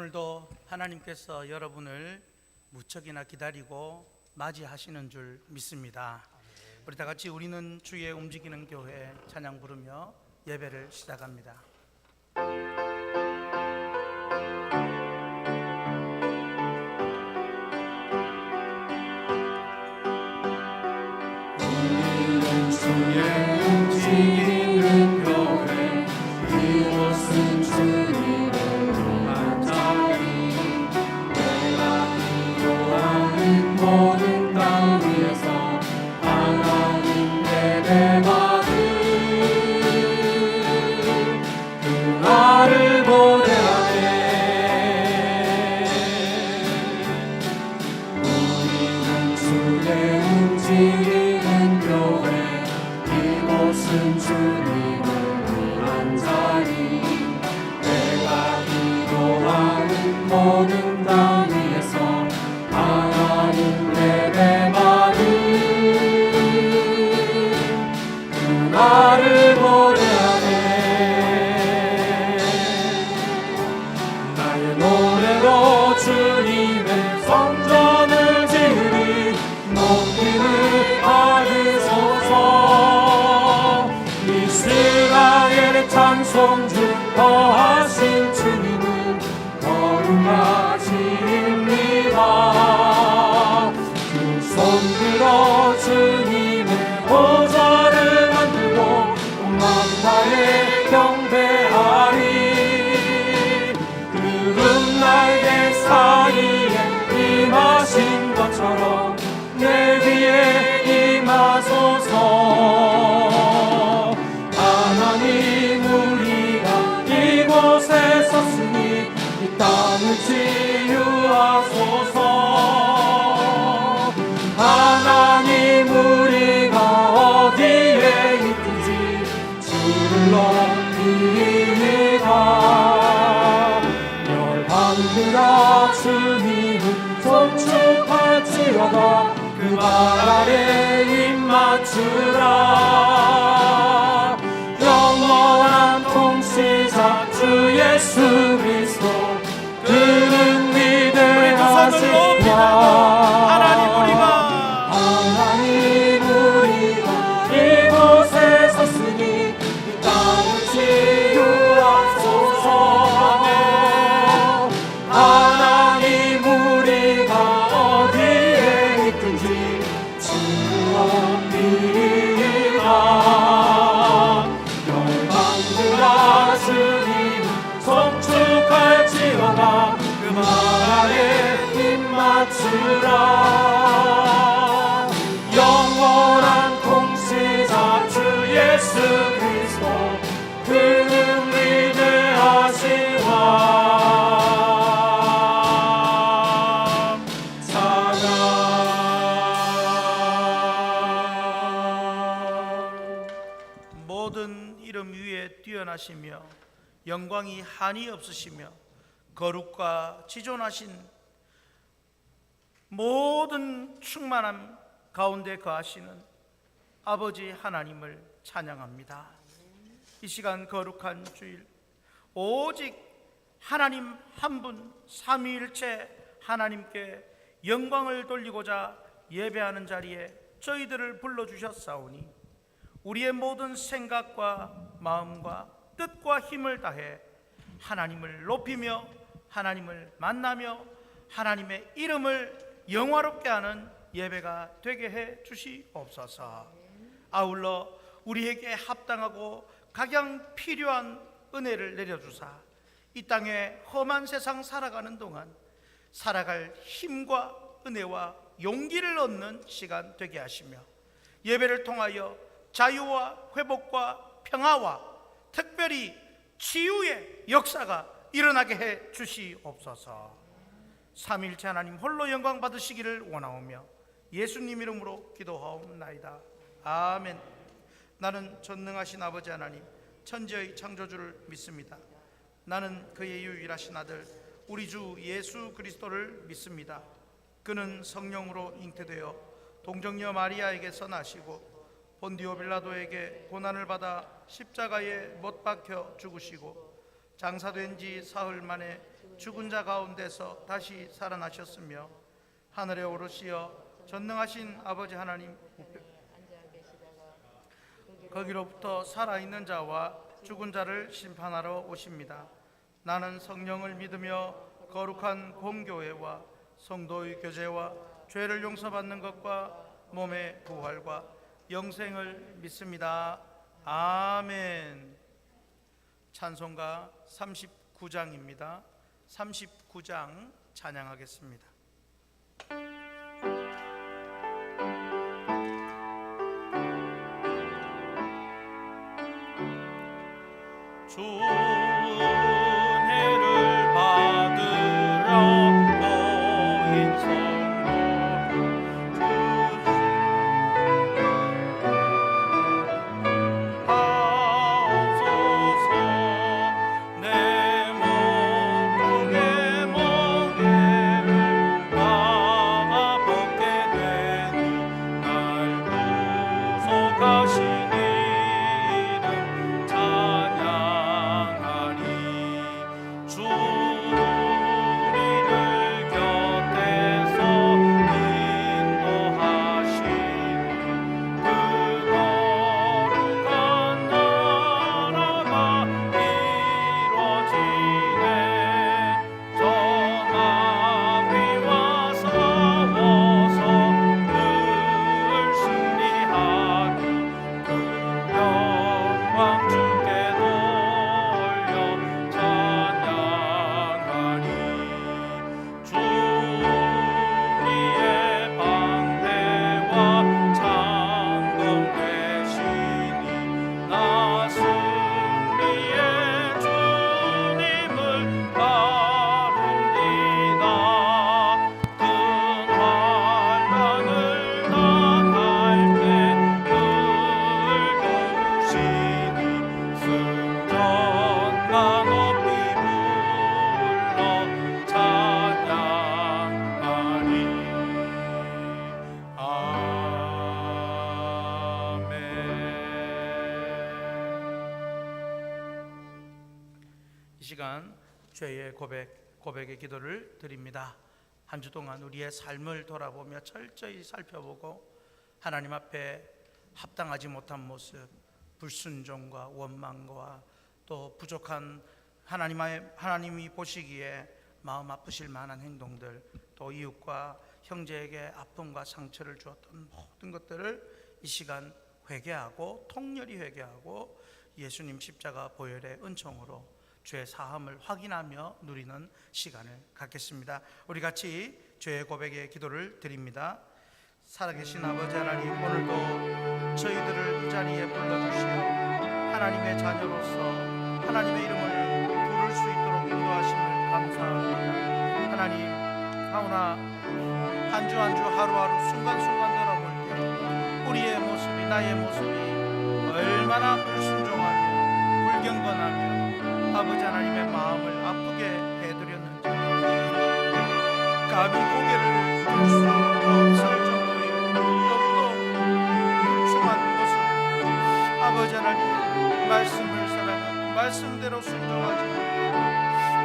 오늘도 하나님께서 여러분을 무척이나 기다리고 맞이하시는 줄 믿습니다. 우리 다 같이 우리는 주의 움직이는 교회 찬양 부르며 예배를 시작합니다. 우리는 주의 움직이는 교회 이곳은 주님을 위한 자리 내가 기도하는 모든 땅 위에서 하나님 예배받을 그날을 보내하네 우리는 주의 움직이는 교회 이곳은 주님을 위한 자리 내가 기도하는 모든 땅 위에서 하나님 예배받을 그날을 보내하네 나의 노래로 주님의 성전을 지으리 높임을 받으소서 이스라엘의 찬송주 거하신 주님은 거룩하십니다 두 손 들어 주님의 보좌를 만들고 온 만나에 경배하리 구름 날개 사이에 임하신 것처럼 내 위에 임하소서 하나님 우리가 이곳에 섰으니 이 땅을 치유하소서 하나님 우리가 어디에 있든지 주를 높이리라 열방들아 주님을 송축할지어다 그 발 아래 입 맞추라 영원한 통치자 주 예수 그리스도 그는 위대하시다 하나님 우리가 이곳에 섰으니 이 땅을 치유하소서 하나님 우리가 어디에 있든지 주옵니까 열방들아 주님을 송축할지어다 그 말 아래 입 맞추라 영원한 통치자 주 예수 그리스도 그는 위대하시와 찬양 모든 이름 위에 뛰어나시며 영광이 한이 없으시며 거룩과 지존하신 모든 충만함 가운데 거하시는 아버지 하나님을 찬양합니다. 이 시간 거룩한 주일 오직 하나님 한 분 삼위일체 하나님께 영광을 돌리고자 예배하는 자리에 저희들을 불러주셨사오니 우리의 모든 생각과 마음과 뜻과 힘을 다해 하나님을 높이며 하나님을 만나며 하나님의 이름을 영화롭게 하는 예배가 되게 해 주시옵소서. 아울러 우리에게 합당하고 각양 필요한 은혜를 내려주사 이 땅에 험한 세상 살아가는 동안 살아갈 힘과 은혜와 용기를 얻는 시간 되게 하시며 예배를 통하여 자유와 회복과 평화와 특별히 치유의 역사가 일어나게 해 주시옵소서. 삼위일체 하나님 홀로 영광 받으시기를 원하오며 예수님 이름으로 기도하옵나이다. 아멘. 나는 전능하신 아버지 하나님 천지의 창조주를 믿습니다. 나는 그의 유일하신 아들 우리 주 예수 그리스도를 믿습니다. 그는 성령으로 잉태되어 동정녀 마리아에게서 나시고 본디오 빌라도에게 고난을 받아 십자가에 못 박혀 죽으시고 장사된 지 사흘 만에 죽은 자 가운데서 다시 살아나셨으며 하늘에 오르시어 전능하신 아버지 하나님 거기로부터 살아있는 자와 죽은 자를 심판하러 오십니다. 나는 성령을 믿으며 거룩한 공교회와 성도의 교제와 죄를 용서받는 것과 몸의 부활과 영생을 믿습니다. 아멘. 찬송가 39장입니다. 39장 찬양하겠습니다. 주 은혜를 받으러 모인 성도 하옵소서. 내 몸뚱에 멍에를 가벗게 되니 날 구속하시니 이름 찬양하리. 주 우리를 곁에서 인도하시니 그 거룩한 나라가 이루어지네. 저마귀와 싸워서 늘 승리하니 그 영광 주께 돌려 찬양하리. 주 우리의 방패와 창검 되시니 나 승리의 주님을 따릅니다. 큰 환난을 당할 때 늘 도우시니 승전가 높이 불러 찬양하리. 아멘. 이 시간 죄의 고백의 기도를 드립니다. 한 주 동안 우리의 삶을 돌아보며 철저히 살펴보고 하나님 앞에 합당하지 못한 모습, 불순종과 원망과 또 부족한 하나님이 보시기에 마음 아프실 만한 행동들, 또 이웃과 형제에게 아픔과 상처를 주었던 모든 것들을 이 시간 회개하고 통렬히 회개하고 예수님 십자가 보혈의 은총으로 죄 사함을 확인하며 누리는 시간을 갖겠습니다. 우리 같이 죄의 고백의 기도를 드립니다. 살아계신 아버지 하나님, 오늘도 저희들을 이 자리에 불러주시어 하나님의 자녀로서 하나님의 이름을 부를 수 있도록 인도하심을 감사합니다. 하나님, 하오나 한 주 한 주 하루하루 순간순간 돌아볼 때 우리의 모습이, 나의 모습이 얼마나 불순종하며 불경건하며 아버지 하나님의 마음을 아프게 해드렸는지 감히 고개를 들 수 없을 정도의 너무도 불충한 모습, 아버지 하나님 말씀을 사랑하고 말씀대로 순종하지 못하고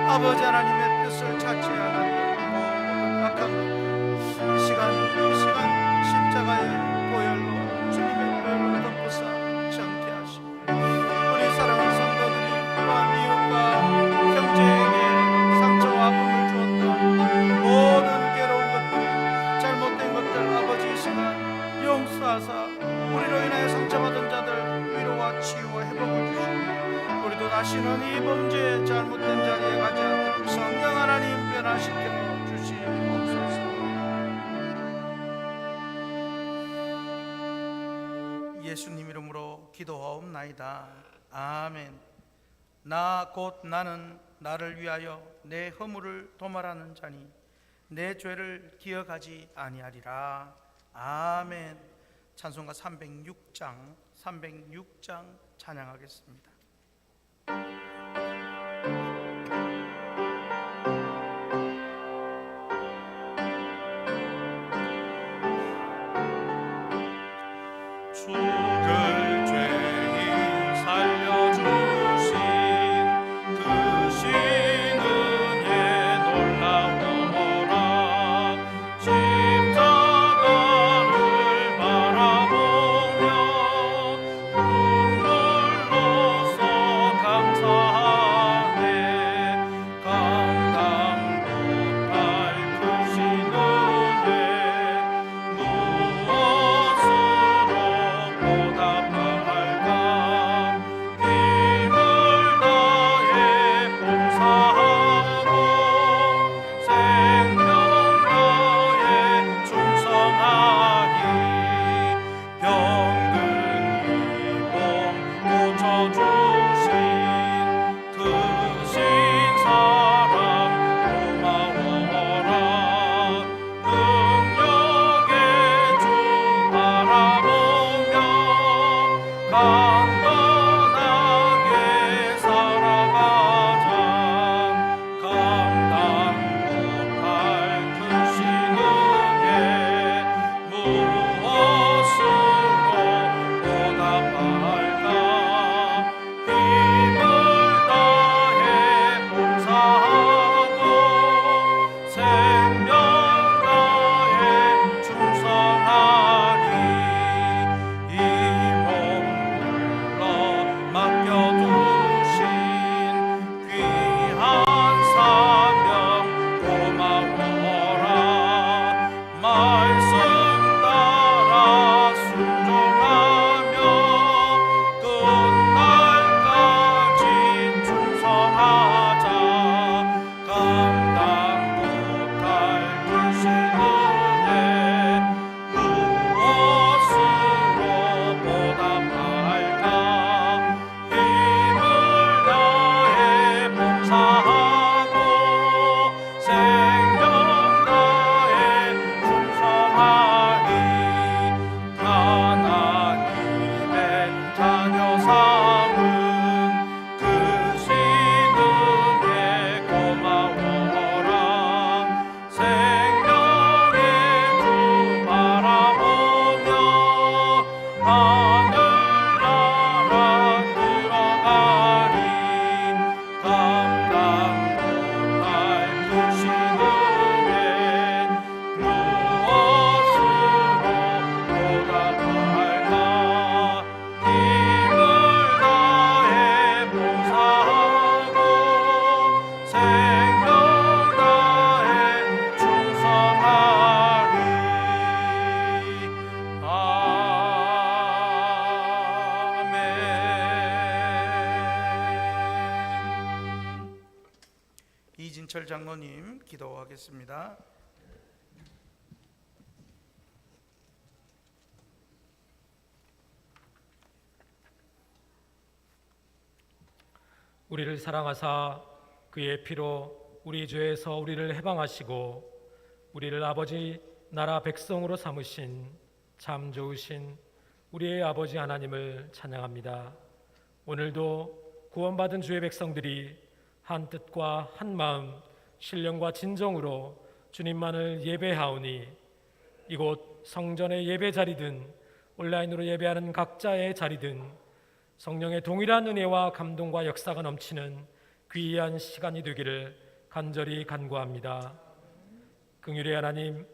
아버지 하나님의 뜻을 찾지 않았던 모든 악한 것들, 이 시간 십자가의 보혈로, 주님의 보혈로 덮으사 정케 하시고 우리 사랑하는 성도들이 또한 이웃과 형제에게 상처와 아픔을 주었던 모든 괴로운 것들, 잘못된 것들 아버지 이 시간 용서하사 우리로 인하여 상처받은 자들 위로와 치유와 회복을 주시고 우리도 다시는 이 범죄 잘못된 자리에 가지 않도록 성령 하나님 변화시켜 주시옵소서. 예수님 이름으로 기도하옵나이다. 아멘. 나 곧 나는 나를 위하여 내 허물을 도말하는 자니 내 죄를 기억하지 아니하리라. 아멘. 찬송가 306장 찬양하겠습니다. 죽을 죄인 살려주신 그 이진철 장로님 기도하겠습니다. 우리를 사랑하사 그의 피로 우리 죄에서 우리를 해방하시고 우리를 아버지 나라 백성으로 삼으신 참 좋으신 우리의 아버지 하나님을 찬양합니다. 오늘도 구원받은 주의 백성들이 한 뜻과 한 마음 신령과 진정으로 주님만을 예배하오니 이곳 성전의 예배 자리든 온라인으로 예배하는 각자의 자리든 성령의 동일한 은혜와 감동과 역사가 넘치는 귀한 시간이 되기를 간절히 간구합니다. 긍휼의 하나님,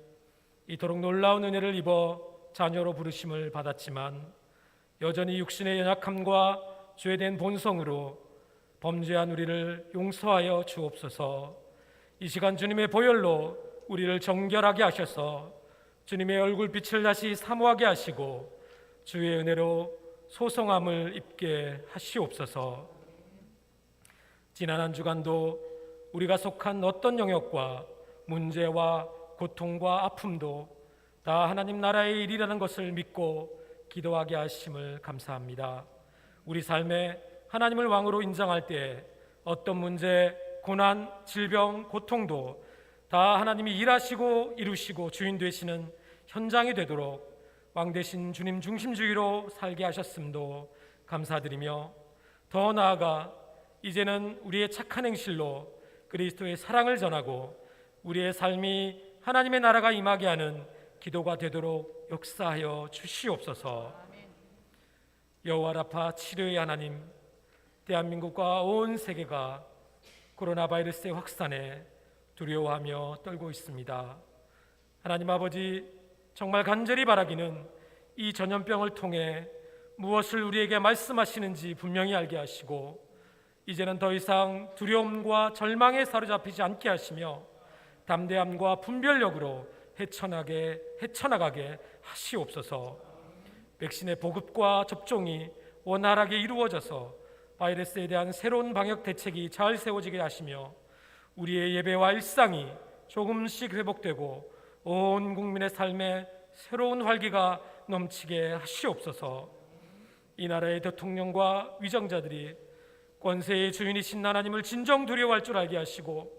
이토록 놀라운 은혜를 입어 자녀로 부르심을 받았지만 여전히 육신의 연약함과 죄된 본성으로 범죄한 우리를 용서하여 주옵소서. 이 시간 주님의 보혈로 우리를 정결하게 하셔서 주님의 얼굴빛을 다시 사모하게 하시고 주의 은혜로 소성함을 입게 하시옵소서. 지난 한 주간도 우리가 속한 어떤 영역과 문제와 고통과 아픔도 다 하나님 나라의 일이라는 것을 믿고 기도하게 하심을 감사합니다. 우리 삶에 하나님을 왕으로 인정할 때 어떤 문제, 고난, 질병, 고통도 다 하나님이 일하시고 이루시고 주인 되시는 현장이 되도록 왕 대신 주님 중심주의로 살게 하셨음도 감사드리며 더 나아가 이제는 우리의 착한 행실로 그리스도의 사랑을 전하고 우리의 삶이 하나님의 나라가 임하게 하는 기도가 되도록 역사하여 주시옵소서. 여호와 라파 치료의 하나님, 대한민국과 온 세계가 코로나 바이러스의 확산에 두려워하며 떨고 있습니다. 하나님 아버지, 정말 간절히 바라기는 이 전염병을 통해 무엇을 우리에게 말씀하시는지 분명히 알게 하시고 이제는 더 이상 두려움과 절망에 사로잡히지 않게 하시며 담대함과 분별력으로 헤쳐나가게 하시옵소서. 백신의 보급과 접종이 원활하게 이루어져서 바이러스에 대한 새로운 방역 대책이 잘 세워지게 하시며 우리의 예배와 일상이 조금씩 회복되고 온 국민의 삶에 새로운 활기가 넘치게 하시옵소서. 이 나라의 대통령과 위정자들이 권세의 주인이신 하나님을 진정 두려워할 줄 알게 하시고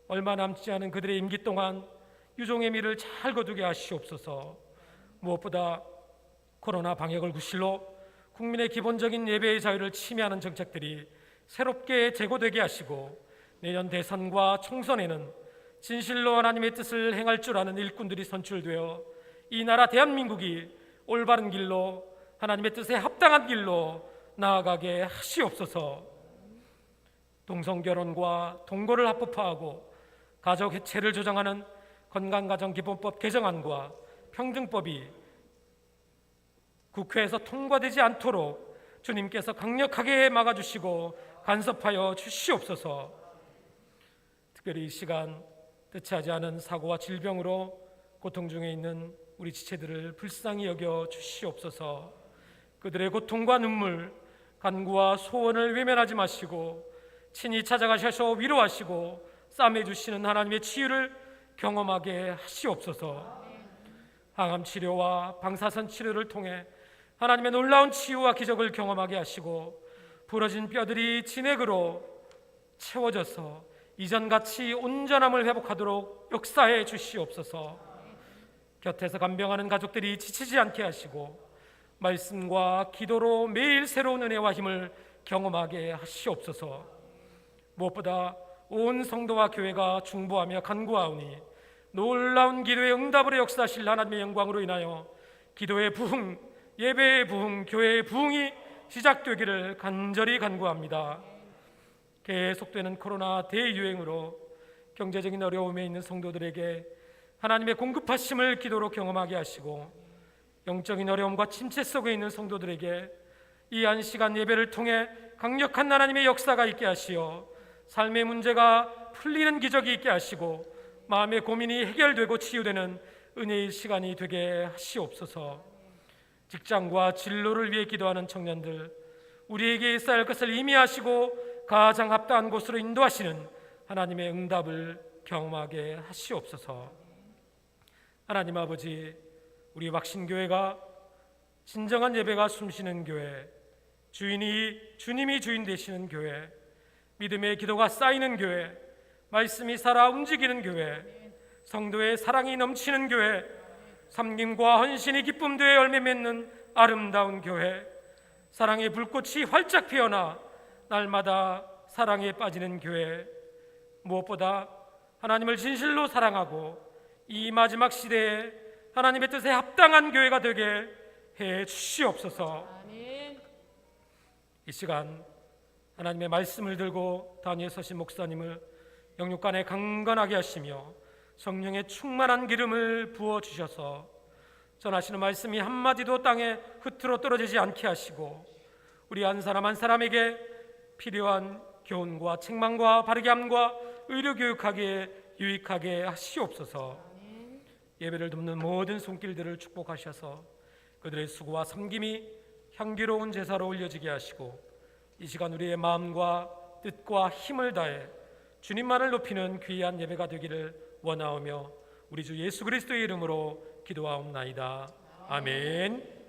얼마 남지 않은 그들의 임기 동안 유종의 미를 잘 거두게 하시옵소서. 무엇보다 코로나 방역을 구실로 국민의 기본적인 예배의 자유를 침해하는 정책들이 새롭게 제고되게 하시고 내년 대선과 총선에는 진실로 하나님의 뜻을 행할 줄 아는 일꾼들이 선출되어 이 나라 대한민국이 올바른 길로 하나님의 뜻에 합당한 길로 나아가게 하시옵소서. 동성결혼과 동거를 합법화하고 가족 해체를 조정하는 건강가정기본법 개정안과 평등법이 국회에서 통과되지 않도록 주님께서 강력하게 막아주시고 간섭하여 주시옵소서. 특별히 이 시간 뜻하지 않은 사고와 질병으로 고통 중에 있는 우리 지체들을 불쌍히 여겨 주시옵소서. 그들의 고통과 눈물, 간구와 소원을 외면하지 마시고 친히 찾아가셔서 위로하시고 싸매 주시는 하나님의 치유를 경험하게 하시옵소서. 항암 치료와 방사선 치료를 통해 하나님의 놀라운 치유와 기적을 경험하게 하시고 부러진 뼈들이 진액으로 채워져서 이전같이 온전함을 회복하도록 역사해 주시옵소서. 곁에서 간병하는 가족들이 지치지 않게 하시고 말씀과 기도로 매일 새로운 은혜와 힘을 경험하게 하시옵소서. 무엇보다 온 성도와 교회가 중보하며 간구하오니 놀라운 기도의 응답으로 역사하실 하나님의 영광으로 인하여 기도의 부흥, 예배의 부흥, 교회의 부흥이 시작되기를 간절히 간구합니다. 계속되는 코로나 대유행으로 경제적인 어려움에 있는 성도들에게 하나님의 공급하심을 기도로 경험하게 하시고 영적인 어려움과 침체 속에 있는 성도들에게 이 안시간 예배를 통해 강력한 하나님의 역사가 있게 하시어 삶의 문제가 풀리는 기적이 있게 하시고 마음의 고민이 해결되고 치유되는 은혜의 시간이 되게 하시옵소서. 직장과 진로를 위해 기도하는 청년들, 우리에게 있어야 할 것을 이미 하시고 가장 합당한 곳으로 인도하시는 하나님의 응답을 경험하게 하시옵소서. 하나님 아버지, 우리 왁신교회가 진정한 예배가 숨쉬는 교회, 주님이 주인 되시는 교회, 믿음의 기도가 쌓이는 교회, 말씀이 살아 움직이는 교회, 성도의 사랑이 넘치는 교회, 섬김과 헌신이 기쁨 되어 열매 맺는 아름다운 교회, 사랑의 불꽃이 활짝 피어나 날마다 사랑에 빠지는 교회, 무엇보다 하나님을 진실로 사랑하고 이 마지막 시대에 하나님의 뜻에 합당한 교회가 되게 해 주시옵소서. 아멘. 이 시간 하나님의 말씀을 들고 단위에 서신 목사님을 영육간에 강건하게 하시며 성령의 충만한 기름을 부어주셔서 전하시는 말씀이 한마디도 땅에 흩으로 떨어지지 않게 하시고 우리 한 사람 한 사람에게 필요한 교훈과 책망과 바르게 함과 의료교육하기에 유익하게 하시옵소서. 예배를 돕는 모든 손길들을 축복하셔서 그들의 수고와 섬김이 향기로운 제사로 올려지게 하시고 이 시간 우리의 마음과 뜻과 힘을 다해 주님만을 높이는 귀한 예배가 되기를 원하오며 우리 주 예수 그리스도의 이름으로 기도하옵나이다. 아멘.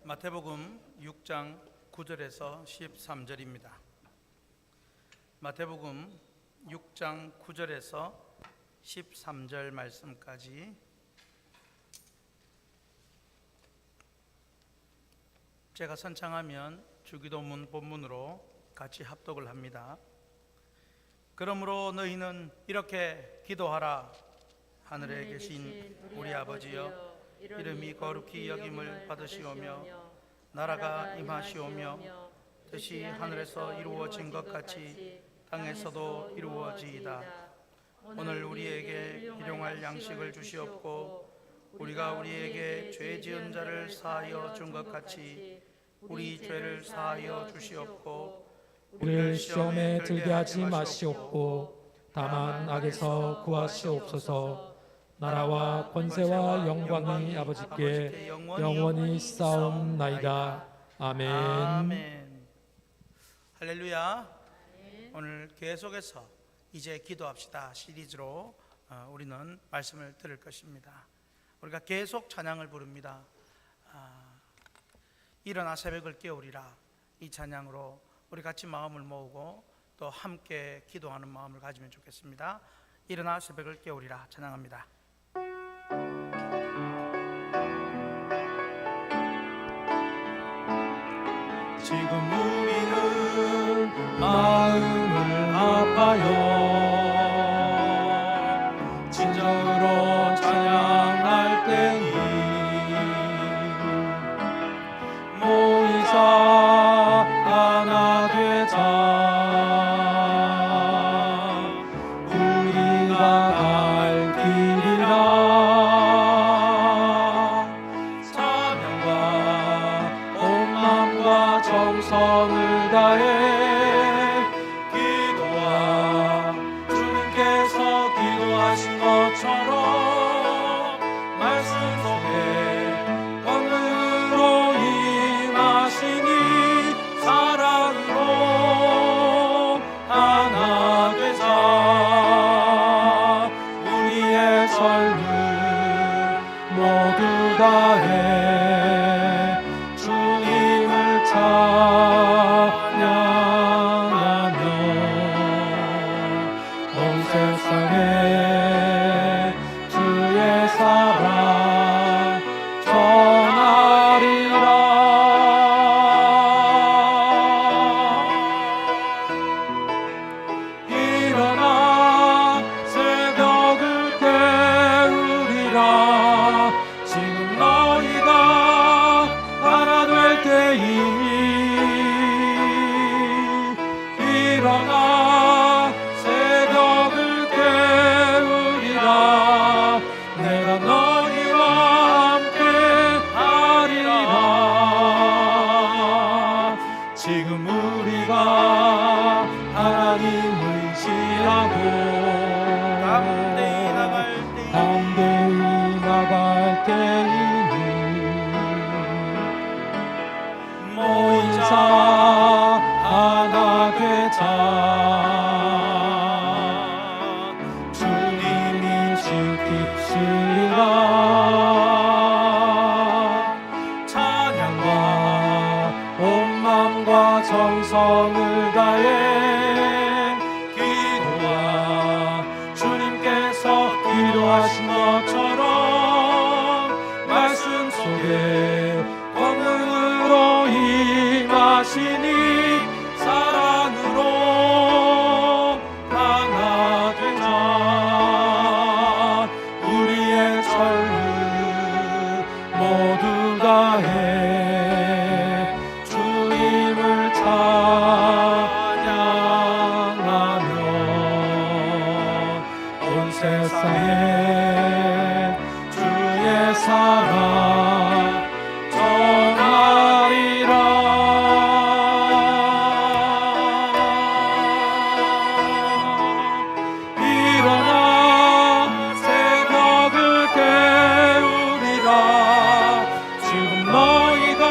마태복음 6장 9절에서 13절입니다. 마태복음 6장 9절에서 13절 말씀까지 제가 선창하면 주기도문 본문으로 같이 합독을 합니다. 그러므로 너희는 이렇게 기도하라. 하늘에 계신 우리 아버지여, 이름이 거룩히 여김을 받으시오며 나라가 임하시오며 뜻이 하늘에서 이루어진 것 같이 땅에서도 이루어지이다. 오늘 우리에게 일용할 양식을 주시옵고 우리가 우리에게 죄 지은 자를 사하여 준 것 같이 우리 죄를 사하여 주시옵고 우리를 시험에 들게 하지 마시옵고 다만 악에서 구하시옵소서. 나라와 권세와 영광이 아버지께 영원히 쌓옵나이다. 아멘. 아멘. 할렐루야. 오늘 계속해서 이제 기도합시다 시리즈로 우리는 말씀을 들을 것입니다. 우리가 계속 찬양을 부릅니다. 일어나 새벽을 깨우리라. 이 찬양으로 우리 같이 마음을 모으고 또 함께 기도하는 마음을 가지면 좋겠습니다. 일어나 새벽을 깨우리라 찬양합니다. 지금 우리는 마음을 아파요 진정으로 찬양할 때니 모이자 하나 되자 우리가 갈 길이라 정성을 다해 기도하며 일어나 새벽을 깨우리라. 내가 너희와 함께 하리라. 지금 우리가 하나님 의지하고 담대히 나갈 때이니 모이자 하나 되자. 주님이 지키시리라. 찬양과 온 마음과 정성을 다해 기도와 주님께서 기도하신 것처럼 말씀 속에 권능으로 임하시니 사랑으로 하나 되자. 우리의 전류 모두 다해 주님을 찬양하며 온 세상에 주의 사랑 전하리라. 일어나 새벽을 깨우리라. 지금 너희가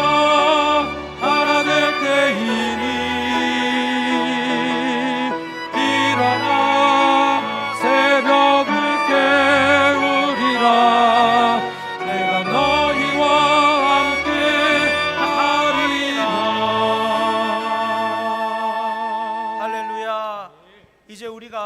하나 될 때이니 일어나 새벽을 깨우리라. 내가 너희와 함께 하리라. 할렐루야. 이제 우리가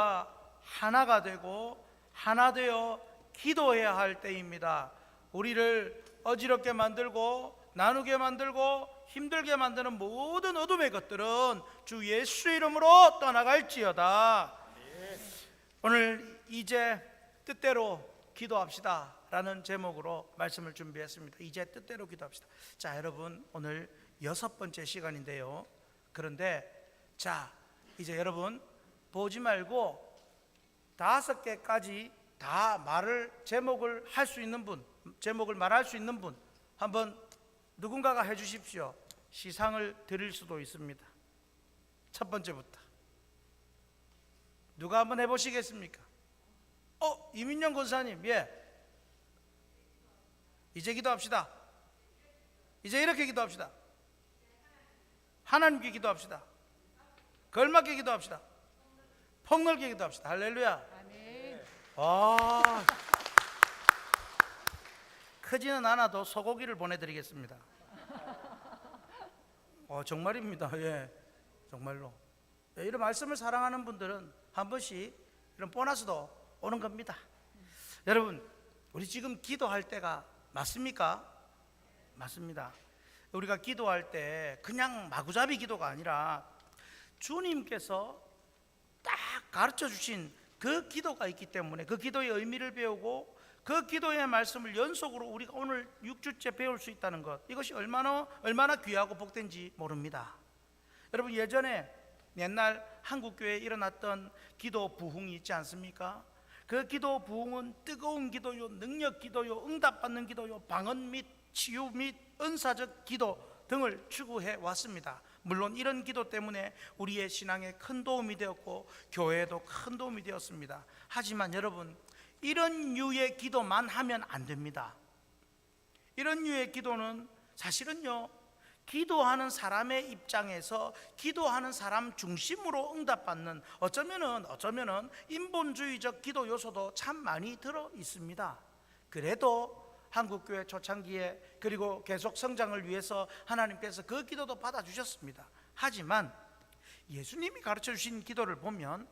하나가 되고 하나 되어 기도해야 할 때입니다. 우리를 어지럽게 만들고 나누게 만들고 힘들게 만드는 모든 어둠의 것들은 주 예수의 이름으로 떠나갈지어다. 오늘 이제 뜻대로 기도합시다 라는 제목으로 말씀을 준비했습니다. 이제 뜻대로 기도합시다. 자, 여러분, 오늘 6번째 시간인데요. 그런데 자, 이제 여러분 보지 말고 5개까지 다 말을 제목을 할 수 있는 분, 제목을 말할 수 있는 분 한번 누군가가 해주십시오. 시상을 드릴 수도 있습니다. 첫 번째부터 누가 한번 해보시겠습니까? 이민영 권사님, 예. 이제 기도합시다. 이제 이렇게 기도합시다. 하나님께 기도합시다. 걸맞게 기도합시다. 폭넓게 기도합시다. 할렐루야. 크지는 않아도 소고기를 보내드리겠습니다. 정말입니다. 예, 정말로. 예, 이런 말씀을 사랑하는 분들은 한 번씩 이런 보너스도 오는 겁니다. 여러분, 우리 지금 기도할 때가 맞습니까? 맞습니다. 우리가 기도할 때 그냥 마구잡이 기도가 아니라 주님께서 딱 가르쳐 주신 그 기도가 있기 때문에 그 기도의 의미를 배우고 그 기도의 말씀을 연속으로 우리가 오늘 6주째 배울 수 있다는 것, 이것이 얼마나 귀하고 복된지 모릅니다. 여러분, 예전에 옛날 한국교회에 일어났던 기도 부흥이 있지 않습니까? 그 기도 부흥은 뜨거운 기도요, 능력 기도요, 응답받는 기도요, 방언 및 치유 및 은사적 기도 등을 추구해 왔습니다. 물론 이런 기도 때문에 우리의 신앙에 큰 도움이 되었고 교회에도 큰 도움이 되었습니다. 하지만 여러분, 이런 류의 기도만 하면 안 됩니다. 이런 류의 기도는 사실은요, 기도하는 사람의 입장에서 기도하는 사람 중심으로 응답받는 어쩌면은 인본주의적 기도 요소도 참 많이 들어 있습니다. 그래도 한국교회 초창기에 그리고 계속 성장을 위해서 하나님께서 그 기도도 받아주셨습니다. 하지만 예수님이 가르쳐 주신 기도를 보면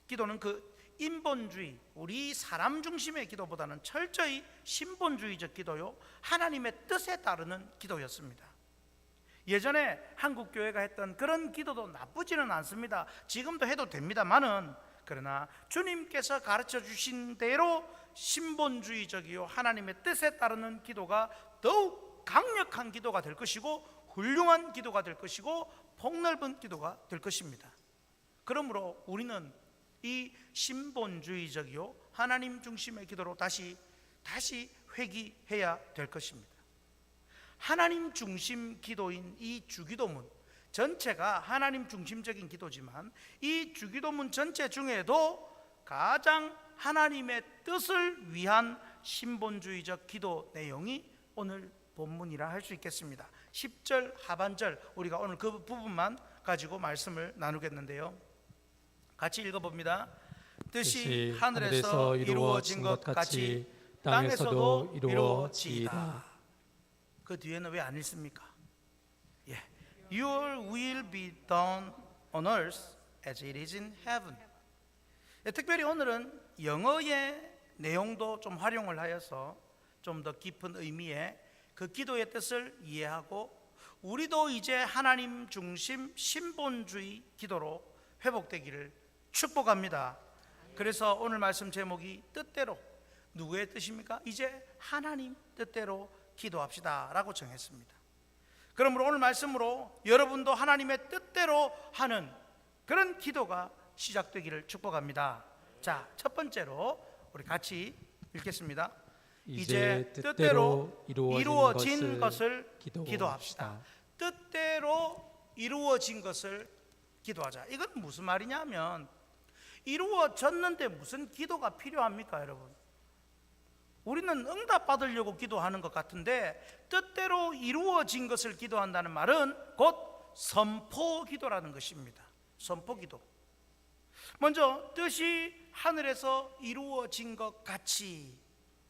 기도는 그 인본주의, 우리 사람 중심의 기도보다는 철저히 신본주의적 기도요, 하나님의 뜻에 따르는 기도였습니다. 예전에 한국교회가 했던 그런 기도도 나쁘지는 않습니다. 지금도 해도 됩니다만은, 그러나 주님께서 가르쳐 주신 대로 신본주의적이요 하나님의 뜻에 따르는 기도가 더욱 강력한 기도가 될 것이고 훌륭한 기도가 될 것이고 폭넓은 기도가 될 것입니다. 그러므로 우리는 이 신본주의적이요 하나님 중심의 기도로 다시 회귀해야 될 것입니다. 하나님 중심 기도인 이 주기도문 전체가 하나님 중심적인 기도지만 이 주기도문 전체 중에도 가장 하나님의 뜻을 위한 신본주의적 기도 내용이 오늘 본문이라 할 수 있겠습니다. 10절 하반절 우리가 오늘 그 부분만 가지고 말씀을 나누겠는데요, 같이 읽어봅니다. 뜻이 하늘에서 이루어진 것 같이 땅에서도 이루어지이다. 그 뒤에는 왜 안 읽습니까? Your will be done on earth as it is in heaven. 특별히 오늘은 영어의 내용도 좀 활용을 하여서 좀 더 깊은 의미의 그 기도의 뜻을 이해하고 우리도 이제 하나님 중심 신본주의 기도로 회복되기를 축복합니다. 그래서 오늘 말씀 제목이 뜻대로, 누구의 뜻입니까? 이제 하나님 뜻대로 기도합시다 라고 정했습니다. 그러므로 오늘 말씀으로 여러분도 하나님의 뜻대로 하는 그런 기도가 시작되기를 축복합니다. 자, 첫 번째로 우리 같이 읽겠습니다. 이제 뜻대로 이루어진 것을 기도합시다. 뜻대로 이루어진 것을 기도하자. 이건 무슨 말이냐면 이루어졌는데 무슨 기도가 필요합니까, 여러분? 우리는 응답 받으려고 기도하는 것 같은데 뜻대로 이루어진 것을 기도한다는 말은 곧 선포 기도라는 것입니다. 선포 기도. 먼저 뜻이 하늘에서 이루어진 것 같이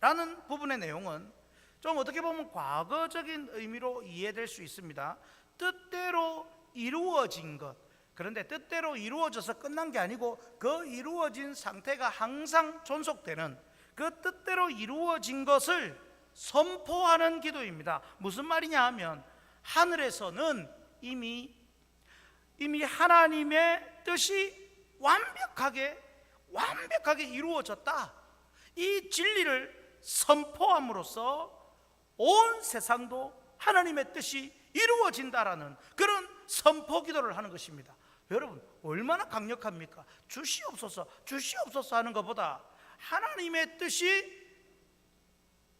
라는 부분의 내용은 좀 어떻게 보면 과거적인 의미로 이해될 수 있습니다. 뜻대로 이루어진 것. 그런데 뜻대로 이루어져서 끝난 게 아니고 그 이루어진 상태가 항상 존속되는 그 뜻대로 이루어진 것을 선포하는 기도입니다. 무슨 말이냐 하면 하늘에서는 이미 하나님의 뜻이 완벽하게 이루어졌다. 이 진리를 선포함으로써 온 세상도 하나님의 뜻이 이루어진다라는 그런 선포 기도를 하는 것입니다. 여러분 얼마나 강력합니까? 주시옵소서 하는 것보다 하나님의 뜻이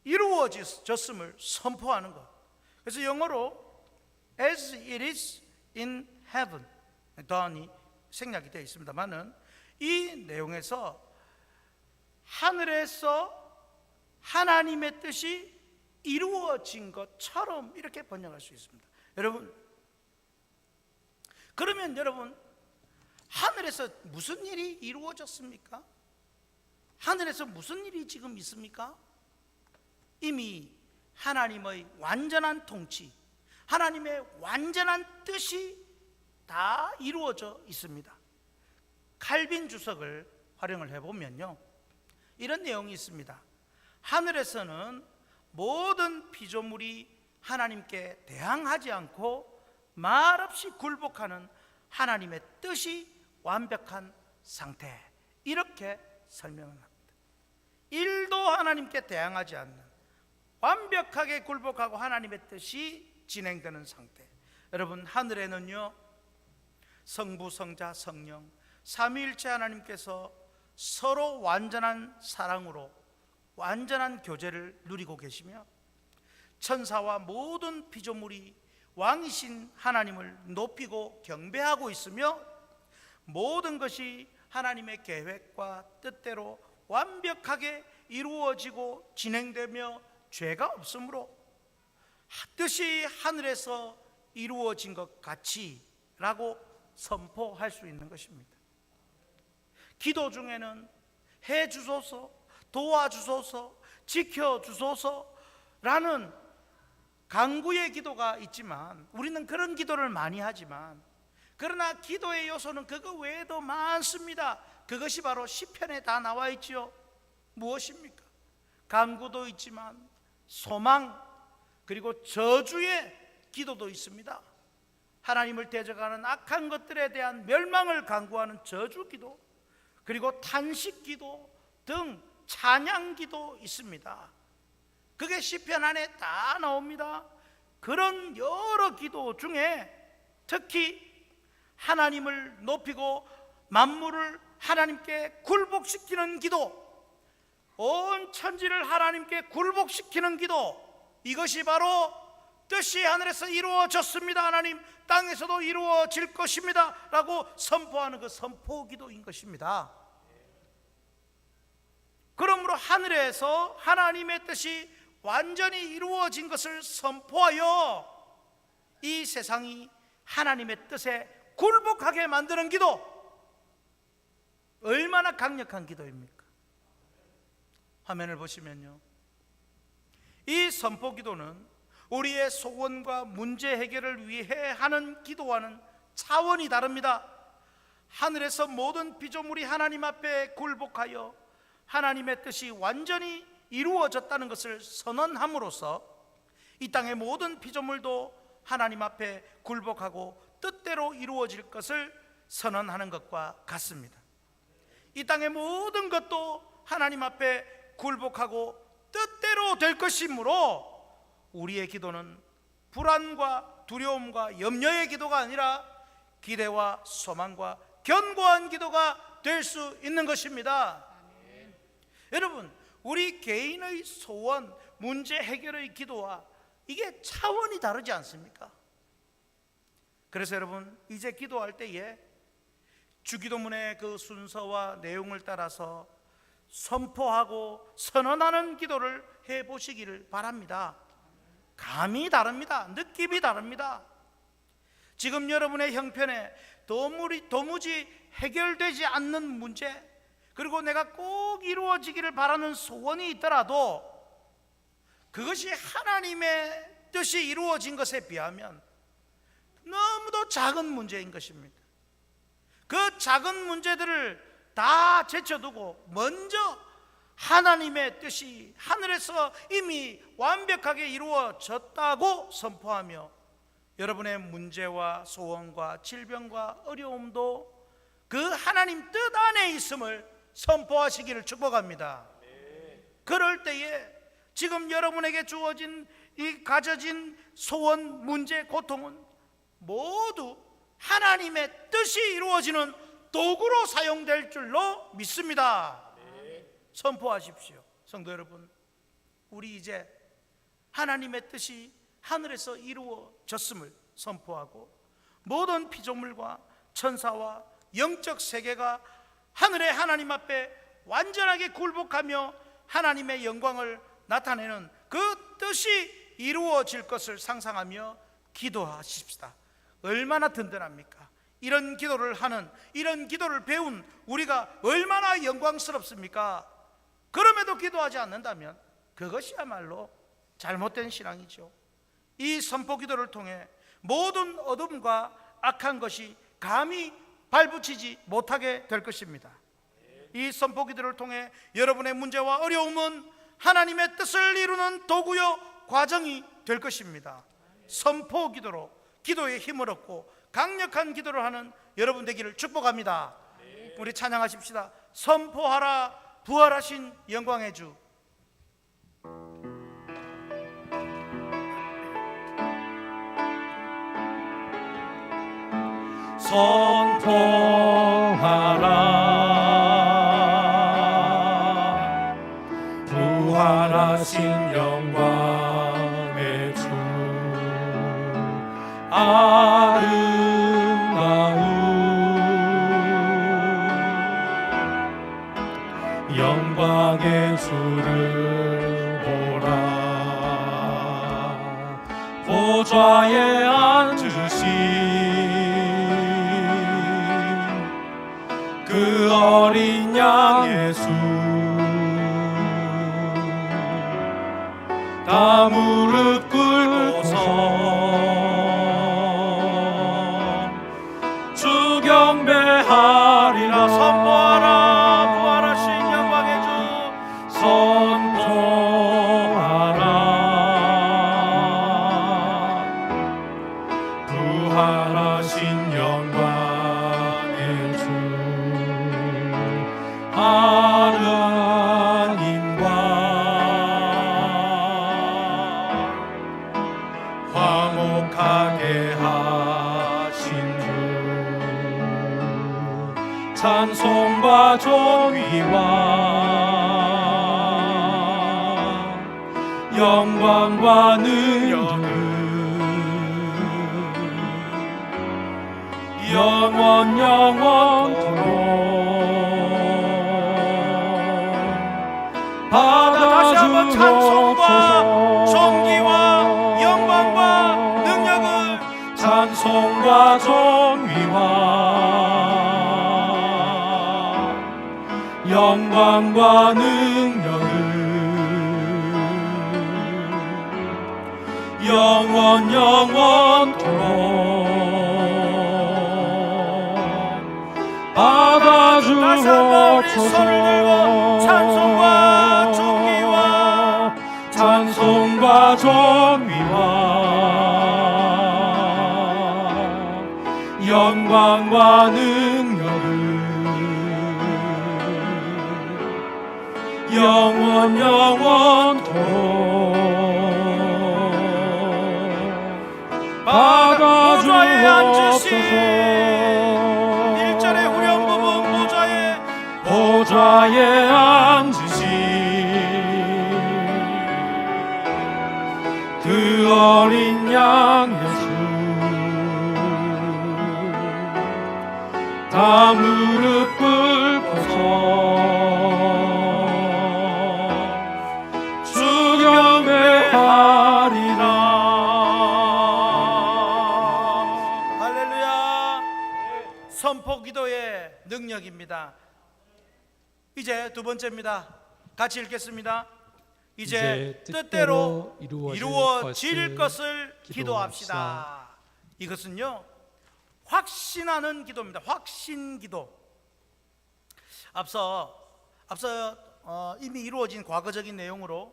이루어졌음을 선포하는 것. 그래서 영어로 as it is in heaven done이 생략이 되어 있습니다만은 이 내용에서 하늘에서 하나님의 뜻이 이루어진 것처럼 이렇게 번역할 수 있습니다. 그러면 여러분 하늘에서 무슨 일이 이루어졌습니까? 하늘에서 무슨 일이 지금 있습니까? 이미 하나님의 완전한 통치, 하나님의 완전한 뜻이 다 이루어져 있습니다. 칼빈 주석을 활용을 해보면요, 이런 내용이 있습니다. 하늘에서는 모든 피조물이 하나님께 대항하지 않고 말없이 굴복하는 하나님의 뜻이 완벽한 상태, 이렇게 설명을 합니다. 일도 하나님께 대항하지 않는 완벽하게 굴복하고 하나님의 뜻이 진행되는 상태. 여러분 하늘에는요 성부, 성자, 성령 삼위일체 하나님께서 서로 완전한 사랑으로 완전한 교제를 누리고 계시며 천사와 모든 피조물이 왕이신 하나님을 높이고 경배하고 있으며 모든 것이 하나님의 계획과 뜻대로 완벽하게 이루어지고 진행되며 죄가 없으므로 뜻이 하늘에서 이루어진 것 같이 라고 선포할 수 있는 것입니다. 기도 중에는 해 주소서, 도와주소서, 지켜주소서 라는 간구의 기도가 있지만 우리는 그런 기도를 많이 하지만, 그러나 기도의 요소는 그거 외에도 많습니다. 그것이 바로 시편에 다 나와 있지요. 무엇입니까? 간구도 있지만 소망, 그리고 저주의 기도도 있습니다. 하나님을 대적하는 악한 것들에 대한 멸망을 간구하는 저주 기도, 그리고 탄식 기도 등 찬양 기도 있습니다. 그게 시편 안에 다 나옵니다. 그런 여러 기도 중에 특히 하나님을 높이고 만물을 하나님께 굴복시키는 기도, 온 천지를 하나님께 굴복시키는 기도, 이것이 바로 뜻이 하늘에서 이루어졌습니다, 하나님 땅에서도 이루어질 것입니다 라고 선포하는 그 선포 기도인 것입니다. 그러므로 하늘에서 하나님의 뜻이 완전히 이루어진 것을 선포하여 이 세상이 하나님의 뜻에 굴복하게 만드는 기도, 얼마나 강력한 기도입니까? 화면을 보시면요, 이 선포 기도는 우리의 소원과 문제 해결을 위해 하는 기도와는 차원이 다릅니다. 하늘에서 모든 피조물이 하나님 앞에 굴복하여 하나님의 뜻이 완전히 이루어졌다는 것을 선언함으로써 이 땅의 모든 피조물도 하나님 앞에 굴복하고 뜻대로 이루어질 것을 선언하는 것과 같습니다. 이 땅의 모든 것도 하나님 앞에 굴복하고 뜻대로 될 것이므로 우리의 기도는 불안과 두려움과 염려의 기도가 아니라 기대와 소망과 견고한 기도가 될 수 있는 것입니다. 여러분, 우리 개인의 소원, 문제 해결의 기도와 이게 차원이 다르지 않습니까? 그래서 여러분, 이제 기도할 때에 주기도문의 그 순서와 내용을 따라서 선포하고 선언하는 기도를 해보시기를 바랍니다. 감이 다릅니다. 느낌이 다릅니다. 지금 여러분의 형편에 도무지 해결되지 않는 문제, 그리고 내가 꼭 이루어지기를 바라는 소원이 있더라도 그것이 하나님의 뜻이 이루어진 것에 비하면 너무도 작은 문제인 것입니다. 그 작은 문제들을 다 제쳐두고 먼저 하나님의 뜻이 하늘에서 이미 완벽하게 이루어졌다고 선포하며 여러분의 문제와 소원과 질병과 어려움도 그 하나님 뜻 안에 있음을 선포하시기를 축복합니다. 그럴 때에 지금 여러분에게 주어진 이 가져진 소원, 문제, 고통은 모두 하나님의 뜻이 이루어지는 도구로 사용될 줄로 믿습니다. 선포하십시오. 성도 여러분, 우리 이제 하나님의 뜻이 하늘에서 이루어졌음을 선포하고 모든 피조물과 천사와 영적 세계가 하늘의 하나님 앞에 완전하게 굴복하며 하나님의 영광을 나타내는 그 뜻이 이루어질 것을 상상하며 기도하십시다. 얼마나 든든합니까? 이런 기도를 하는, 이런 기도를 배운 우리가 얼마나 영광스럽습니까? 그럼에도 기도하지 않는다면 그것이야말로 잘못된 신앙이죠. 이 선포 기도를 통해 모든 어둠과 악한 것이 감히 발붙이지 못하게 될 것입니다. 이 선포 기도를 통해 여러분의 문제와 어려움은 하나님의 뜻을 이루는 도구요 과정이 될 것입니다. 선포 기도로 기도의 힘을 얻고 강력한 기도를 하는 여러분 되기를 축복합니다. 우리 찬양하십시다. 선포하라 부활하신 영광의 주. 선포하라 부활하신 영광의 주 아름다운 영광의 주를 보라 보좌에 앉으신 그 어린 양 예수 다 무릎 꿇고서 주 경배하리라. 선포하라 부활하신 영광의 주. 선포하라 부활하신 영광의 주 하나님과 찬송과 존귀와 영광과 능력은 영원 영원토록 다시 한번 찬송과 받아주옵소서. 존귀와 영광과 능력을 찬송과 존귀와 영광과 능력을 영원 영원토록 다시 한번 우리 손을 들고 받아주옵소서. 찬송과 존귀와 찬송과 존귀와 영광과 능력을 영원 영원토록 보좌에 앉으신 받아주옵소서. 1절의 후렴 부분 보좌에 앉으신 그 어린 양 예수 다 무릎 꿇고서 주 경배하리라. 할렐루야. 선포 기도의 능력입니다. 이제 두 번째입니다. 같이 읽겠습니다. 이제 뜻대로 이루어질 것을 기도합시다. 이것은요, 확신하는 기도입니다. 확신 기도. 앞서 이미 이루어진 과거적인 내용으로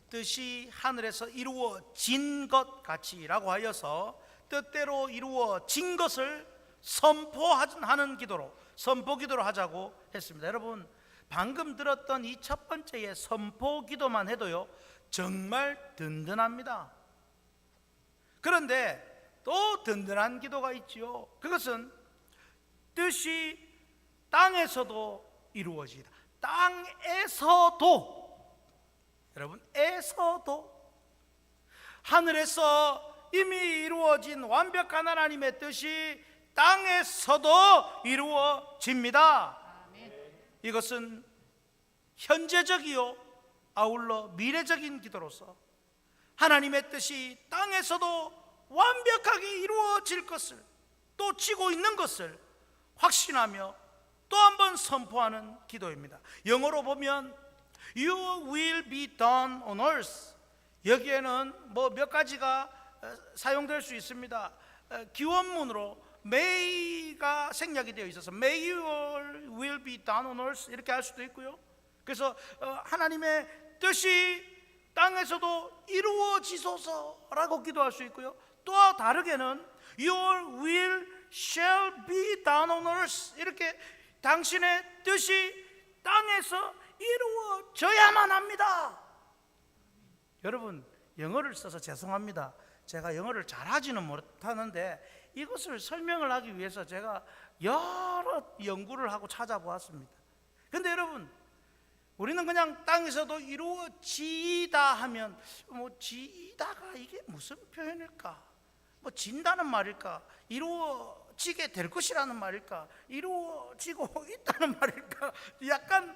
뜻이 하늘에서 이루어진 것 같이라고 하여서 뜻대로 이루어진 것을 선포하는 기도로, 선포 기도로 하자고 했습니다. 여러분, 방금 들었던 이 첫 번째의 선포 기도만 해도요, 정말 든든합니다. 그런데 또 든든한 기도가 있지요. 그것은 뜻이 땅에서도 이루어지다. 땅에서도, 여러분, 에서도 하늘에서 이미 이루어진 완벽한 하나님의 뜻이 땅에서도 이루어집니다. 이것은 현재적이요 아울러 미래적인 기도로서 하나님의 뜻이 땅에서도 완벽하게 이루어질 것을, 또 지고 있는 것을 확신하며 또 한 번 선포하는 기도입니다. 영어로 보면 You will be done on earth. 여기에는 뭐 몇 가지가 사용될 수 있습니다. 기원문으로 may가 생략이 되어 있어서 May your will be done on earth 이렇게 할 수도 있고요. 그래서 하나님의 뜻이 땅에서도 이루어지소서라고 기도할 수 있고요. 또 다르게는 Your will shall be done on earth, 이렇게 당신의 뜻이 땅에서 이루어져야만 합니다. 여러분, 영어를 써서 죄송합니다. 제가 영어를 잘하지는 못하는데 이것을 설명을 하기 위해서 제가 여러 연구를 하고 찾아보았습니다. 그런데 여러분, 우리는 그냥 땅에서도 이루어지다 하면 지다가 이게 무슨 표현일까? 진다는 말일까? 이루어지게 될 것이라는 말일까? 이루어지고 있다는 말일까? 약간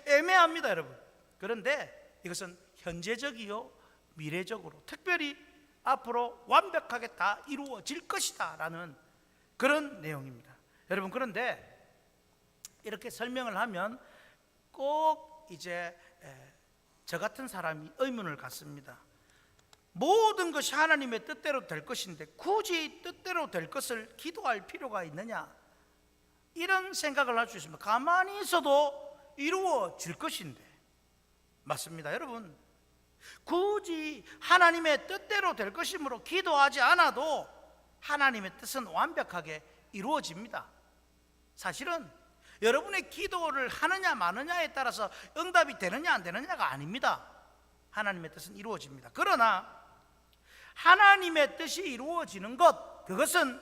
애매합니다, 여러분. 그런데 이것은 현재적이요 미래적으로, 특별히 앞으로 완벽하게 다 이루어질 것이다 라는 그런 내용입니다. 여러분, 그런데 이렇게 설명을 하면 꼭 이제 저 같은 사람이 의문을 갖습니다. 모든 것이 하나님의 뜻대로 될 것인데 굳이 뜻대로 될 것을 기도할 필요가 있느냐, 이런 생각을 할 수 있습니다. 가만히 있어도 이루어질 것인데. 맞습니다. 여러분, 굳이 하나님의 뜻대로 될 것이므로 기도하지 않아도 하나님의 뜻은 완벽하게 이루어집니다. 사실은 여러분의 기도를 하느냐 마느냐에 따라서 응답이 되느냐 안 되느냐가 아닙니다. 하나님의 뜻은 이루어집니다. 그러나 하나님의 뜻이 이루어지는 것, 그것은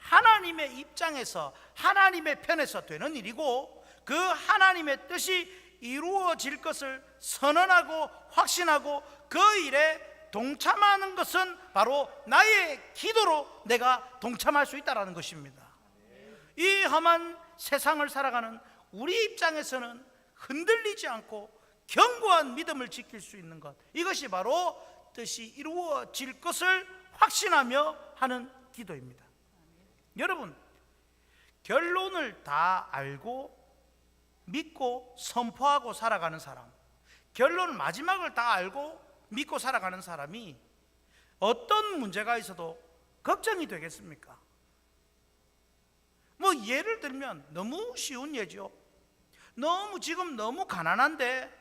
하나님의 입장에서 하나님의 편에서 되는 일이고, 그 하나님의 뜻이 이루어질 것을 선언하고 확신하고 그 일에 동참하는 것은 바로 나의 기도로 내가 동참할 수 있다는 것입니다. 이 험한 세상을 살아가는 우리 입장에서는 흔들리지 않고 견고한 믿음을 지킬 수 있는 것, 이것이 바로 뜻이 이루어질 것을 확신하며 하는 기도입니다. 여러분, 결론을 다 알고 믿고 선포하고 살아가는 사람, 결론 마지막을 다 알고 믿고 살아가는 사람이 어떤 문제가 있어도 걱정이 되겠습니까? 뭐 예를 들면 너무 쉬운 예죠. 지금 너무 가난한데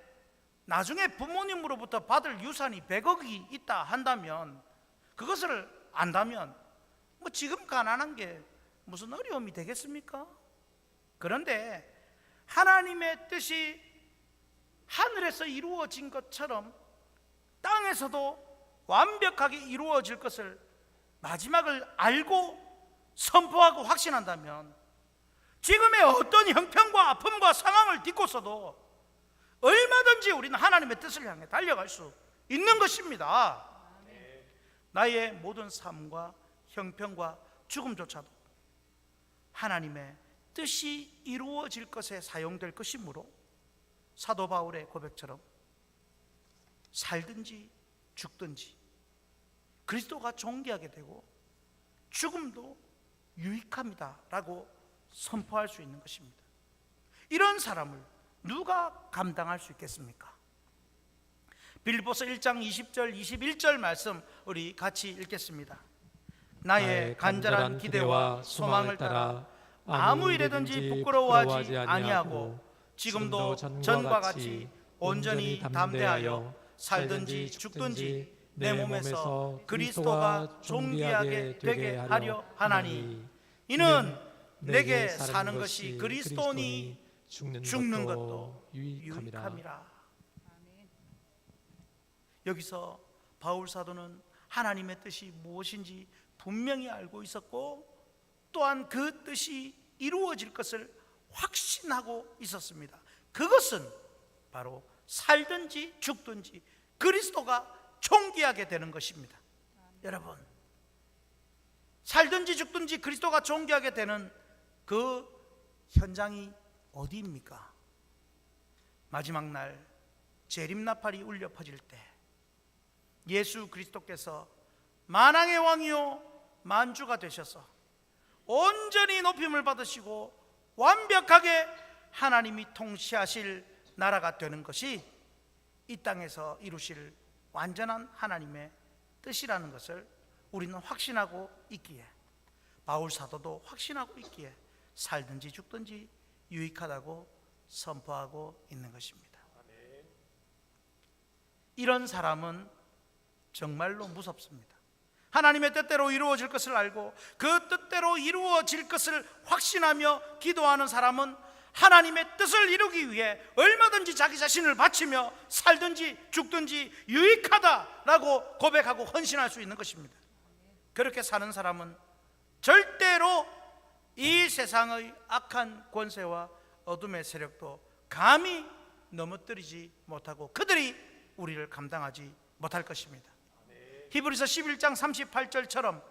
나중에 부모님으로부터 받을 유산이 100억이 있다 한다면, 그것을 안다면 뭐 지금 가난한 게 무슨 어려움이 되겠습니까? 그런데 하나님의 뜻이 하늘에서 이루어진 것처럼 땅에서도 완벽하게 이루어질 것을 마지막을 알고 선포하고 확신한다면, 지금의 어떤 형편과 아픔과 상황을 딛고서도 얼마든지 우리는 하나님의 뜻을 향해 달려갈 수 있는 것입니다. 나의 모든 삶과 형편과 죽음조차도 하나님의 뜻이 이루어질 것에 사용될 것이므로, 사도 바울의 고백처럼 살든지 죽든지 그리스도가 존귀하게 되고 죽음도 유익합니다 라고 선포할 수 있는 것입니다. 이런 사람을 누가 감당할 수 있겠습니까? 빌립보서 1장 20절 21절 말씀 우리 같이 읽겠습니다. 나의 간절한 기대와 소망을 따라 아무 일에든지 부끄러워하지 아니하고 지금도 전과 같이 온전히 담대하여 살든지 죽든지 내 몸에서 그리스도가 존귀하게 되게 하려 하나니, 이는 내게 사는 것이 그리스도니 죽는 것도 유익함이라. 여기서 바울 사도는 하나님의 뜻이 무엇인지 분명히 알고 있었고, 또한 그 뜻이 이루어질 것을 확신하고 있었습니다. 그것은 바로 살든지 죽든지 그리스도가 존귀하게 되는 것입니다. 여러분, 살든지 죽든지 그리스도가 존귀하게 되는 그 현장이 어디입니까? 마지막 날 재림나팔이 울려 퍼질 때 예수 그리스도께서 만왕의 왕이요 만주가 되셔서 온전히 높임을 받으시고 완벽하게 하나님이 통치하실 나라가 되는 것이 이 땅에서 이루실 완전한 하나님의 뜻이라는 것을 우리는 확신하고 있기에, 바울 사도도 확신하고 있기에 살든지 죽든지 유익하다고 선포하고 있는 것입니다. 이런 사람은 정말로 무섭습니다. 하나님의 뜻대로 이루어질 것을 알고 그 뜻대로 이루어질 것을 확신하며 기도하는 사람은 하나님의 뜻을 이루기 위해 얼마든지 자기 자신을 바치며 살든지 죽든지 유익하다라고 고백하고 헌신할 수 있는 것입니다. 그렇게 사는 사람은 절대로 이 세상의 악한 권세와 어둠의 세력도 감히 넘어뜨리지 못하고 그들이 우리를 감당하지 못할 것입니다. 히브리서 11장 38절처럼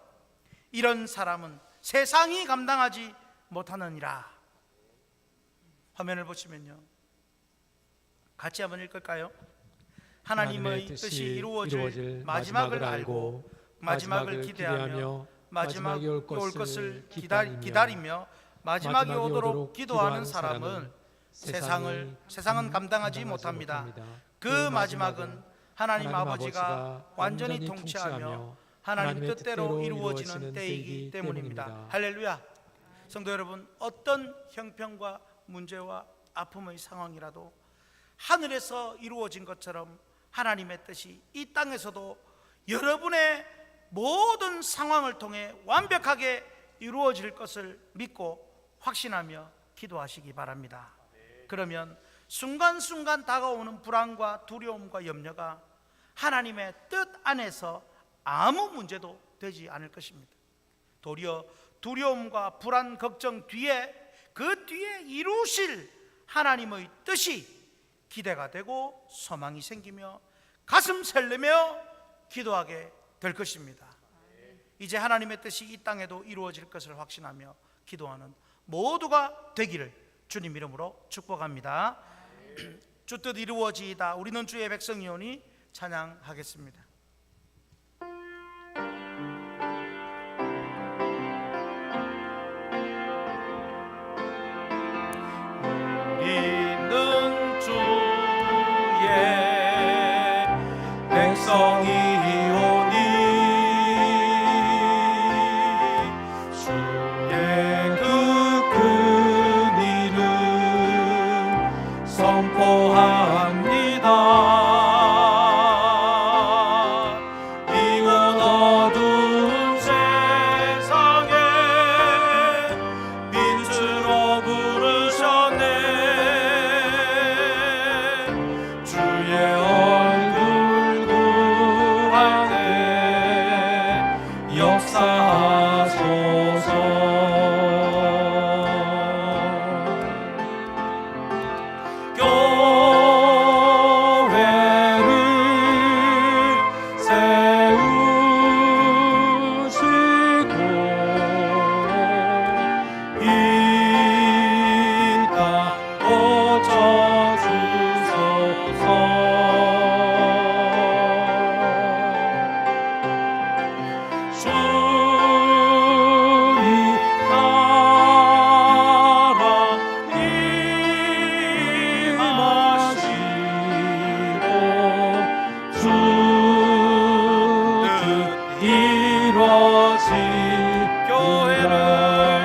이런 사람은 세상이 감당하지 못하느니라. 화면을 보시면요, 같이 한번 읽을까요? 하나님의 뜻이 이루어질 마지막을 알고 마지막을 기대하며 마지막이 올 것을 기다리며 마지막이 오도록 기도하는 사람은 세상은 감당하지 못합니다. 그 마지막은 하나님 아버지가 완전히 통치하며 하나님 뜻대로 이루어지는 때이기 때문입니다. 할렐루야. 성도 여러분, 어떤 형편과 문제와 아픔의 상황이라도 하늘에서 이루어진 것처럼 하나님의 뜻이 이 땅에서도 여러분의 모든 상황을 통해 완벽하게 이루어질 것을 믿고 확신하며 기도하시기 바랍니다. 그러면 순간순간 다가오는 불안과 두려움과 염려가 하나님의 뜻 안에서 아무 문제도 되지 않을 것입니다. 도리어 두려움과 불안, 걱정 뒤에, 그 뒤에 이루실 하나님의 뜻이 기대가 되고 소망이 생기며 가슴 설레며 기도하게 될 것입니다. 이제 하나님의 뜻이 이 땅에도 이루어질 것을 확신하며 기도하는 모두가 되기를 주님 이름으로 축복합니다. 주 뜻 이루어지이다. 우리는 주의 백성이오니 찬양하겠습니다. 우리는 주의 백성이오니 주의 그 큰 이름 선포합니다. 이곳 어두운 세상에 빛으로 부르셨네. 주의 얼굴 구하네. 역사하소서. 교회를 세우시고 이 땅 고쳐주소서. 주의 나라 임하시고 주 뜻 이루어지. 교회를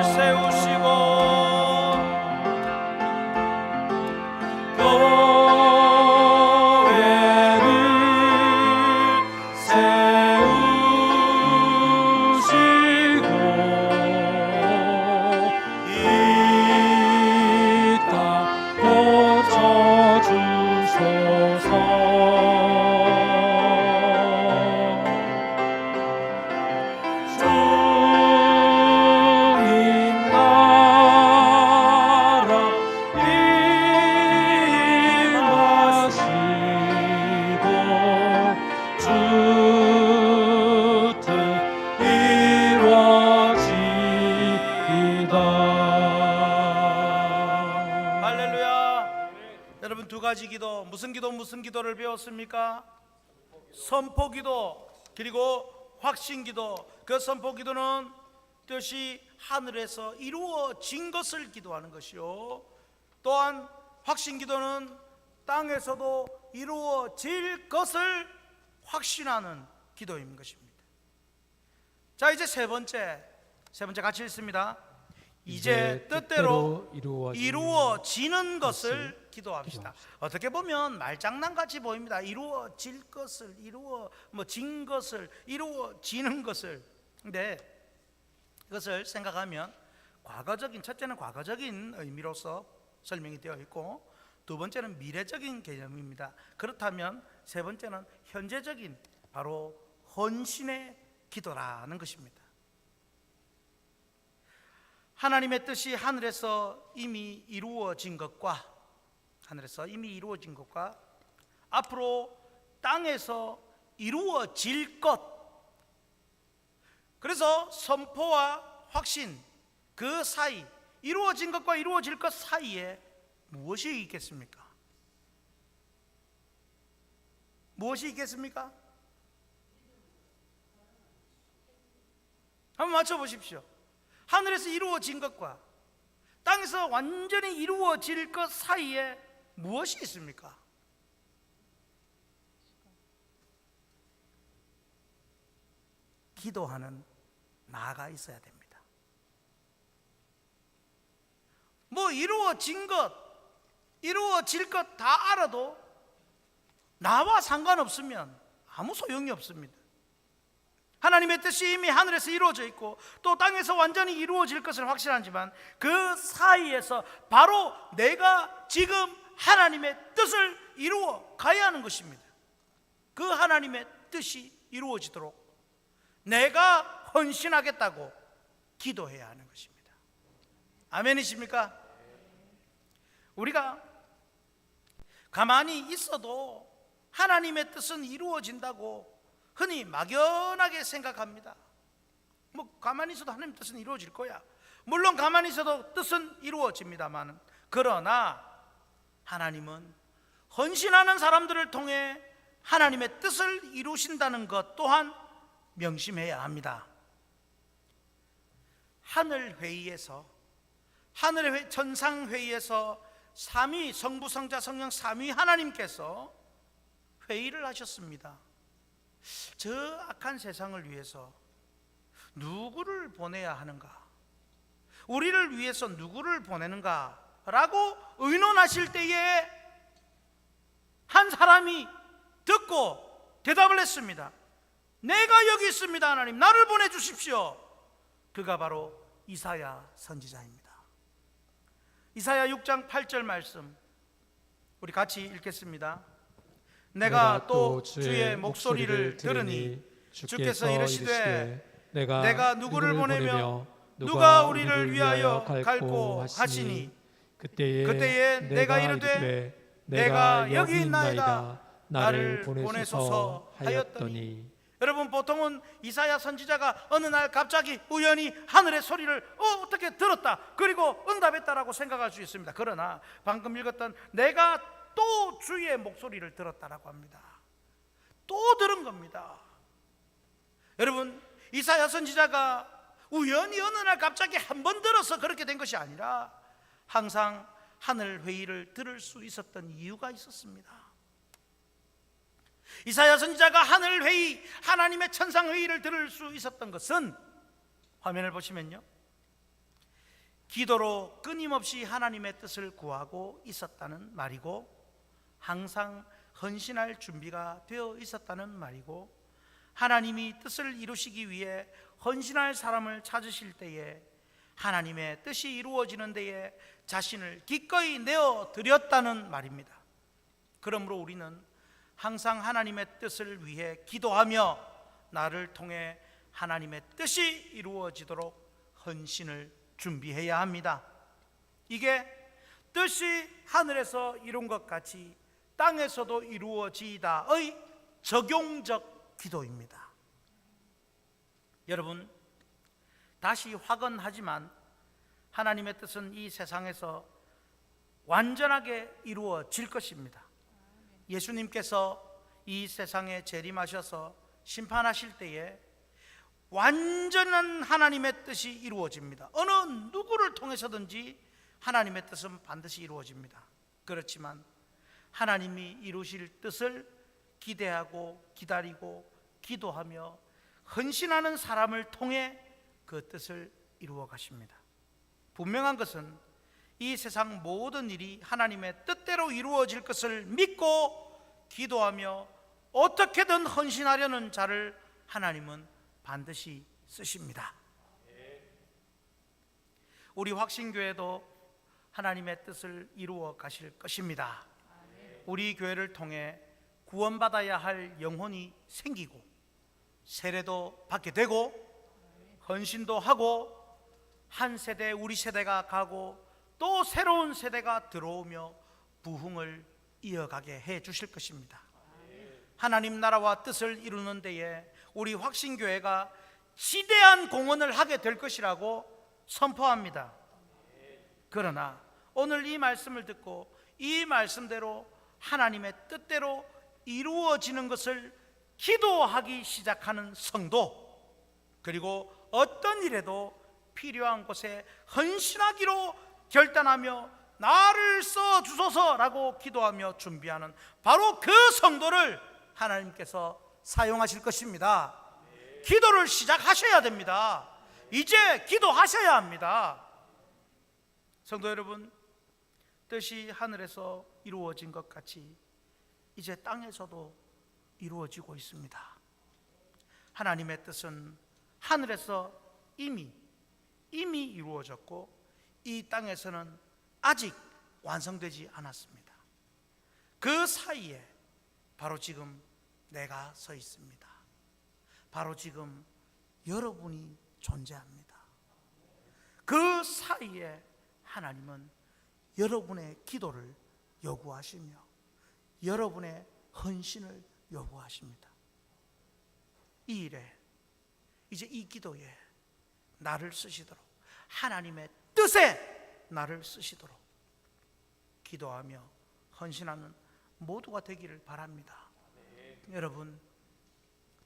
세우시고 교회를 세우시고 이 땅 고쳐주소서. 주님 나라 임하시고 주 뜻 이루어지이다. 할렐루야. 여러분 두 가지 기도, 무슨 기도를 배웠습니까? 선포기도 그리고 확신기도. 그 선포기도는 뜻이 하늘에서 이루어진 것을 기도하는 것이요, 또한 확신기도는 땅에서도 이루어질 것을 확신하는 기도인 것입니다. 자, 이제 세 번째 같이 읽습니다. 이제 뜻대로 이루어지는 것을 기도합시다. 어떻게 보면 말장난같이 보입니다. 이루어질 것을, 진 것을, 이루어지는 것을. 근데 이것을 생각하면 첫째는 과거적인 의미로서 설명이 되어 있고, 두 번째는 미래적인 개념입니다. 그렇다면 세 번째는 현재적인, 바로 헌신의 기도라는 것입니다. 하나님의 뜻이 하늘에서 이미 이루어진 것과 앞으로 땅에서 이루어질 것, 그래서 선포와 확신, 그 사이, 이루어진 것과 이루어질 것 사이에 무엇이 있겠습니까? 무엇이 있겠습니까? 한번 맞춰보십시오. 하늘에서 이루어진 것과 땅에서 완전히 이루어질 것 사이에 무엇이 있습니까? 기도하는 나가 있어야 됩니다. 뭐 이루어진 것, 이루어질 것 다 알아도 나와 상관없으면 아무 소용이 없습니다. 하나님의 뜻이 이미 하늘에서 이루어져 있고 또 땅에서 완전히 이루어질 것을 확신하지만 그 사이에서 바로 내가 지금 하나님의 뜻을 이루어 가야 하는 것입니다. 그 하나님의 뜻이 이루어지도록 내가 헌신하겠다고 기도해야 하는 것입니다. 아멘이십니까? 우리가 가만히 있어도 하나님의 뜻은 이루어진다고 흔히 막연하게 생각합니다. 뭐 가만히 있어도 하나님 뜻은 이루어질 거야. 물론 가만히 있어도 뜻은 이루어집니다만, 그러나 하나님은 헌신하는 사람들을 통해 하나님의 뜻을 이루신다는 것 또한 명심해야 합니다. 하늘회의에서, 천상회의에서 삼위, 성부, 성자, 성령 삼위 하나님께서 회의를 하셨습니다. 저 악한 세상을 위해서 누구를 보내야 하는가, 우리를 위해서 누구를 보내는가 라고 의논하실 때에 한 사람이 듣고 대답을 했습니다. 내가 여기 있습니다. 하나님, 나를 보내주십시오. 그가 바로 이사야 선지자입니다. 이사야 6장 8절 말씀 우리 같이 읽겠습니다. 내가 또 주의 목소리를 들으니 주께서 이르시되 내가 누구를 보내며 누가 우리를 위하여 갈고 하시니 그때에 내가 이르되 내가 여기 있나이다, 나를 보내소서 하였더니. 여러분, 보통은 이사야 선지자가 어느 날 갑자기 우연히 하늘의 소리를 어떻게 들었다, 그리고 응답했다라고 생각할 수 있습니다. 그러나 방금 읽었던 내가 또 주의 목소리를 들었다라고 합니다. 또 들은 겁니다. 여러분, 이사야 선지자가 우연히 어느 날 갑자기 한 번 들어서 그렇게 된 것이 아니라 항상 하늘 회의를 들을 수 있었던 이유가 있었습니다. 이사야 선지자가 하늘 회의, 하나님의 천상 회의를 들을 수 있었던 것은, 화면을 보시면요, 기도로 끊임없이 하나님의 뜻을 구하고 있었다는 말이고, 항상 헌신할 준비가 되어 있었다는 말이고, 하나님이 뜻을 이루시기 위해 헌신할 사람을 찾으실 때에 하나님의 뜻이 이루어지는 데에 자신을 기꺼이 내어 드렸다는 말입니다. 그러므로 우리는 항상 하나님의 뜻을 위해 기도하며 나를 통해 하나님의 뜻이 이루어지도록 헌신을 준비해야 합니다. 이게 뜻이 하늘에서 이룬 것 같이 땅에서도 이루어지다의 적용적 기도입니다. 여러분, 다시 확언하지만 하나님의 뜻은 이 세상에서 완전하게 이루어질 것입니다. 예수님께서 이 세상에 재림하셔서 심판하실 때에 완전한 하나님의 뜻이 이루어집니다. 어느 누구를 통해서든지 하나님의 뜻은 반드시 이루어집니다. 그렇지만 하나님이 이루실 뜻을 기대하고 기다리고 기도하며 헌신하는 사람을 통해 그 뜻을 이루어 가십니다. 분명한 것은 이 세상 모든 일이 하나님의 뜻대로 이루어질 것을 믿고 기도하며 어떻게든 헌신하려는 자를 하나님은 반드시 쓰십니다. 우리 확신교회도 하나님의 뜻을 이루어 가실 것입니다. 우리 교회를 통해 구원받아야 할 영혼이 생기고 세례도 받게 되고 헌신도 하고 한 세대, 우리 세대가 가고 또 새로운 세대가 들어오며 부흥을 이어가게 해 주실 것입니다. 하나님 나라와 뜻을 이루는 데에 우리 확신교회가 시대한 공헌을 하게 될 것이라고 선포합니다. 그러나 오늘 이 말씀을 듣고 이 말씀대로 하나님의 뜻대로 이루어지는 것을 기도하기 시작하는 성도, 그리고 어떤 일에도 필요한 곳에 헌신하기로 결단하며 나를 써주소서라고 기도하며 준비하는 바로 그 성도를 하나님께서 사용하실 것입니다. 기도를 시작하셔야 됩니다. 이제 기도하셔야 합니다. 성도 여러분, 뜻이 하늘에서 이루어진 것 같이 이제 땅에서도 이루어지고 있습니다. 하나님의 뜻은 하늘에서 이미 이루어졌고 이 땅에서는 아직 완성되지 않았습니다. 그 사이에 바로 지금 내가 서 있습니다. 바로 지금 여러분이 존재합니다. 그 사이에 하나님은 여러분의 기도를 요구하시며 여러분의 헌신을 요구하십니다. 이 일에, 이제 이 기도에 나를 쓰시도록, 하나님의 뜻에 나를 쓰시도록 기도하며 헌신하는 모두가 되기를 바랍니다. 여러분,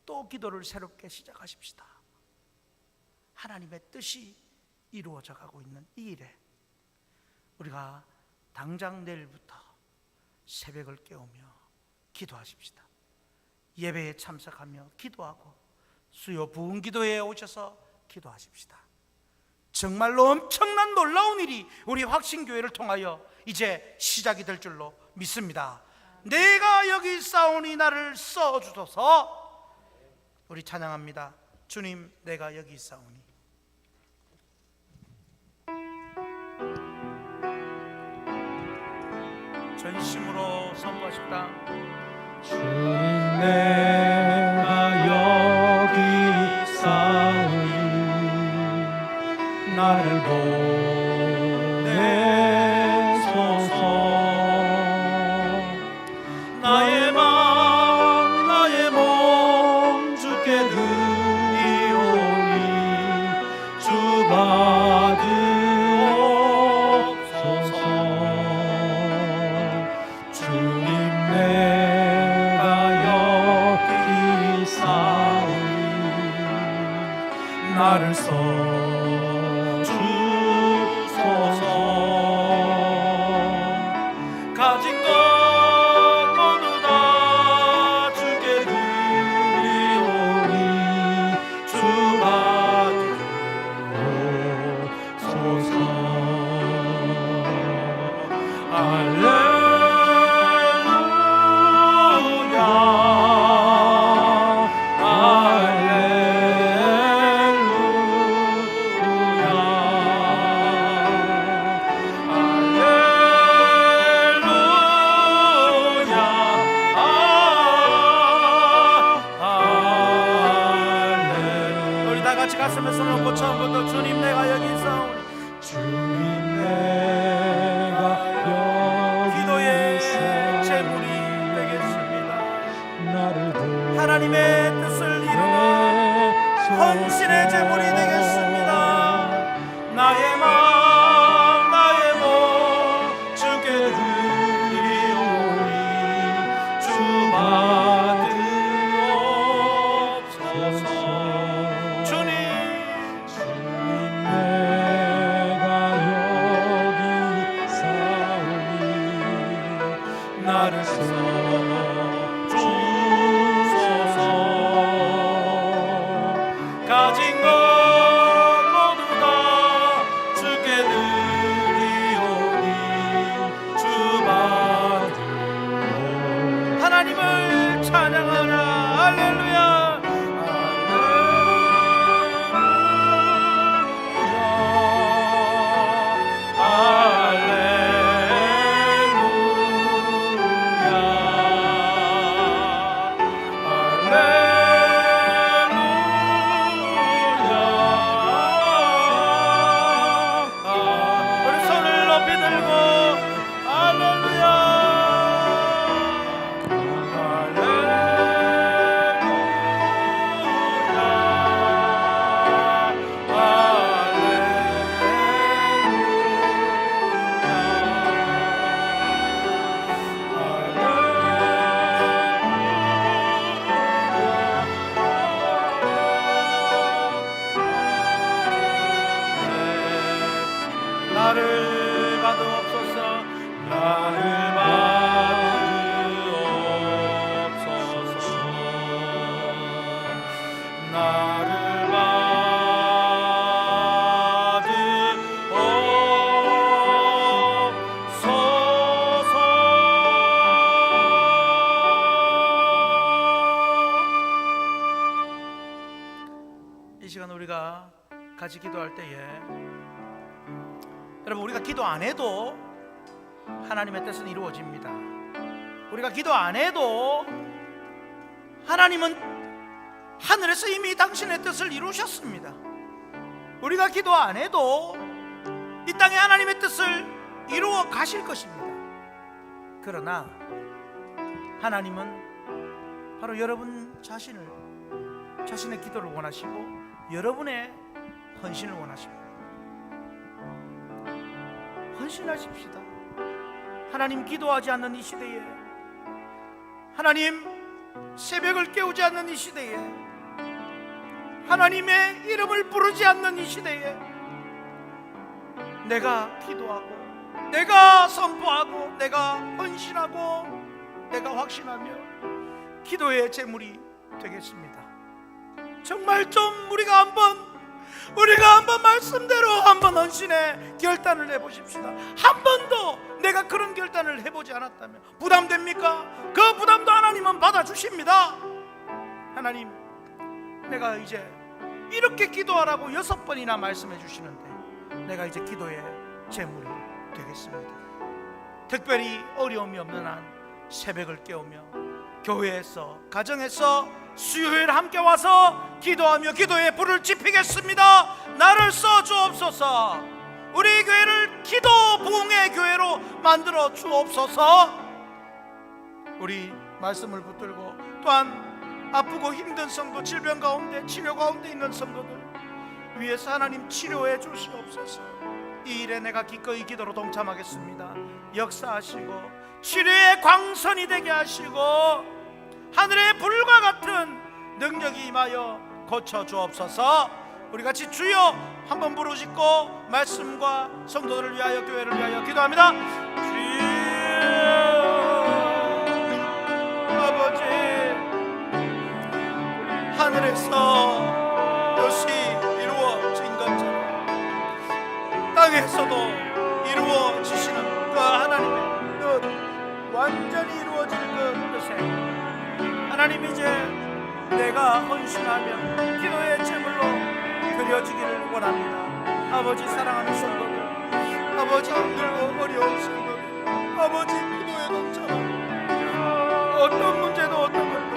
또 기도를 새롭게 시작하십시다. 하나님의 뜻이 이루어져 가고 있는 이 일에 우리가 당장 내일부터 새벽을 깨우며 기도하십시다. 예배에 참석하며 기도하고 수요 부흥 기도회에 오셔서 기도하십시다. 정말로 엄청난 놀라운 일이 우리 확신교회를 통하여 이제 시작이 될 줄로 믿습니다. 내가 여기 있사오니 나를 써주소서. 우리 찬양합니다. 주님, 내가 여기 있사오니. 전심으로 선포하십니다. 주님 내가 여기 있사오니 나를 보내소서. 나의 마음 나의 몸 주께 드리오니 주 받으옵소서. 주님 내가 여기 있사오니 나를 써주소서. 가진 것 모두 다 주께 드리오니 주 받으옵소서. 우리 다 같이 가슴에 손을 얹고 처음부터 주님 내가 여기 있사오니. 주님 내가 여기 기도의 있사오니 제물이 되겠습니다. 나를 하나님의 뜻을 이루는 헌신의 제물이 되겠습니다. 나의 마음 나의 몸 주께 드리오니 주 받으옵소서. 주님 내가 여기 있사오니 나를 써주소서. 가진 것 모두 다 주께 드리오니 주 받으옵소서. 하나님을 찬양하라. 할렐루야. 우리 손을 높이 들고 할렐루야. 나를 받으옵소서. 나를 받으옵소서. 나를 받으옵소서. 이 시간 우리가 같이 기도할 때에 여러분, 우리가 기도 안 해도 하나님의 뜻은 이루어집니다. 우리가 기도 안 해도 하나님은 하늘에서 이미 당신의 뜻을 이루셨습니다. 우리가 기도 안 해도 이 땅에 하나님의 뜻을 이루어 가실 것입니다. 그러나 하나님은 바로 여러분 자신의 기도를 원하시고 여러분의 헌신을 원하십니다. 헌신하십시다. 하나님 기도하지 않는 이 시대에, 하나님 새벽을 깨우지 않는 이 시대에, 하나님의 이름을 부르지 않는 이 시대에 내가 기도하고, 내가 선포하고, 내가 헌신하고, 내가 확신하며 기도의 제물이 되겠습니다. 정말 좀 우리가 한번 말씀대로 한번 헌신의 결단을 해보십시다. 한 번도 내가 그런 결단을 해보지 않았다면 부담됩니까? 그 부담도 하나님은 받아주십니다. 하나님, 내가 이제 이렇게 기도하라고 6번이나 말씀해 주시는데 내가 이제 기도의 제물이 되겠습니다. 특별히 어려움이 없는 한 새벽을 깨우며 교회에서, 가정에서 수요일 함께 와서 기도하며 기도의 불을 지피겠습니다. 나를 써 주옵소서. 우리 교회를 기도 부흥의 교회로 만들어 주옵소서. 우리 말씀을 붙들고 또한 아프고 힘든 성도, 질병 가운데, 치료 가운데 있는 성도들 위해서 하나님 치료해 주시옵소서. 이 일에 내가 기꺼이 기도로 동참하겠습니다. 역사하시고 치료의 광선이 되게 하시고 하늘의 불과 같은 능력이 임하여 고쳐 주옵소서. 우리 같이 주여 한번 부르짖고 말씀과 성도들을 위하여, 교회를 위하여 기도합니다. 주여 아버지, 하늘에서 뜻이 이루어진 것처럼 땅에서도 이루어지시는 그 하나님의 뜻, 완전히 이루어질 그 뜻에 하나님, 이제 내가 헌신하며 기도의 제물로 드려지기를 원합니다. 아버지, 사랑하는 성도들, 아버지 힘들고 어려운 성도들, 아버지 기도에 동참하고 어떤 문제도 어떤 것도